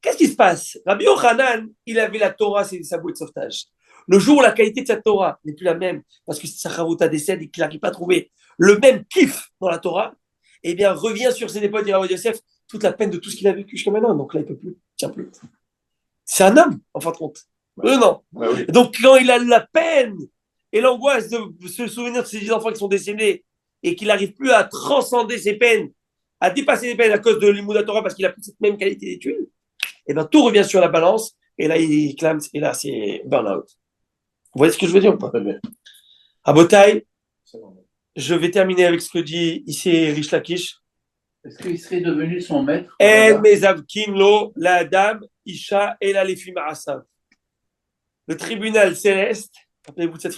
Qu'est-ce qui se passe? Rabbi Yochanan, il avait la Torah, c'est sa bouée de sauvetage. Le jour où la qualité de sa Torah n'est plus la même, parce que sa chavota décède et qu'il n'arrive pas à trouver le même kiff dans la Torah, eh bien, revient sur ses épaules, dit Rabbi Yosef, toute la peine de tout ce qu'il a vécu jusqu'à maintenant. Donc là, il peut plus, il tient plus. C'est un homme, en fin de compte. Non. Bah oui. Donc, quand il a la peine et l'angoisse de se souvenir de ses enfants qui sont décédés et qu'il n'arrive plus à transcender ses peines, à dépasser ses peines à cause de l'Imoud Torah parce qu'il a plus cette même qualité d'étude, et bien tout revient sur la balance et là, il clame et là, c'est burn-out. Vous voyez ce que je veux dire ou pas? À Botaï, je vais terminer avec ce que dit ici Rish Lakish. Est-ce qu'il serait devenu son maître? La dame, Isha et la Lefi Ma'asav. Le tribunal céleste, rappelez-vous de cette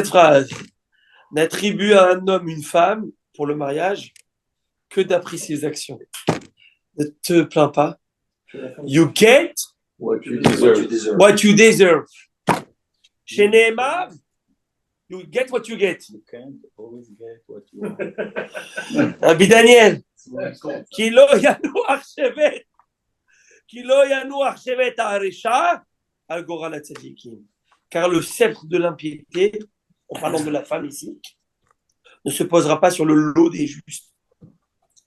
phrase, n'attribue à un homme une femme pour le mariage que d'après ses actions. Ne te plains pas. You get what you deserve. What you deserve. Chez Nehemar, you get what you get. You can't always get what you want. Rabbi Daniel, ki lo yanu archevet ha'aresha al goral hatzadikim. Car le sceptre de l'impiété, en parlant de la femme ici, ne se posera pas sur le lot des justes.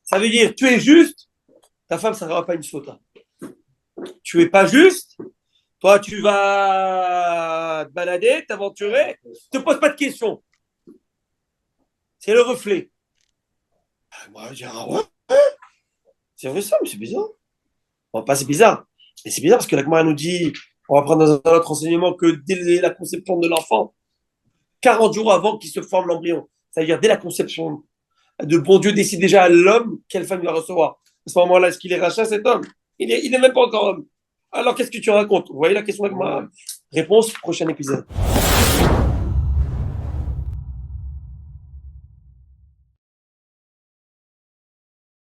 Ça veut dire, tu es juste, ta femme ne sera pas une sota. Tu es pas juste, toi tu vas te balader, t'aventurer, ne te pose pas de questions. C'est le reflet. Moi, je dirais, ouais, c'est vrai ça, mais c'est bizarre. Bon, pas c'est bizarre, mais c'est bizarre parce que la Gemara nous dit, on va prendre dans un autre enseignement, que dès la conception de l'enfant, 40 jours avant qu'il se forme l'embryon, c'est-à-dire dès la conception, de bon Dieu décide déjà à l'homme quelle femme il va recevoir. À ce moment-là, est-ce qu'il est rachat cet homme? Il n'est même pas encore homme. Alors qu'est-ce que tu racontes? Vous voyez la question de la Gemara? Réponse, prochain épisode.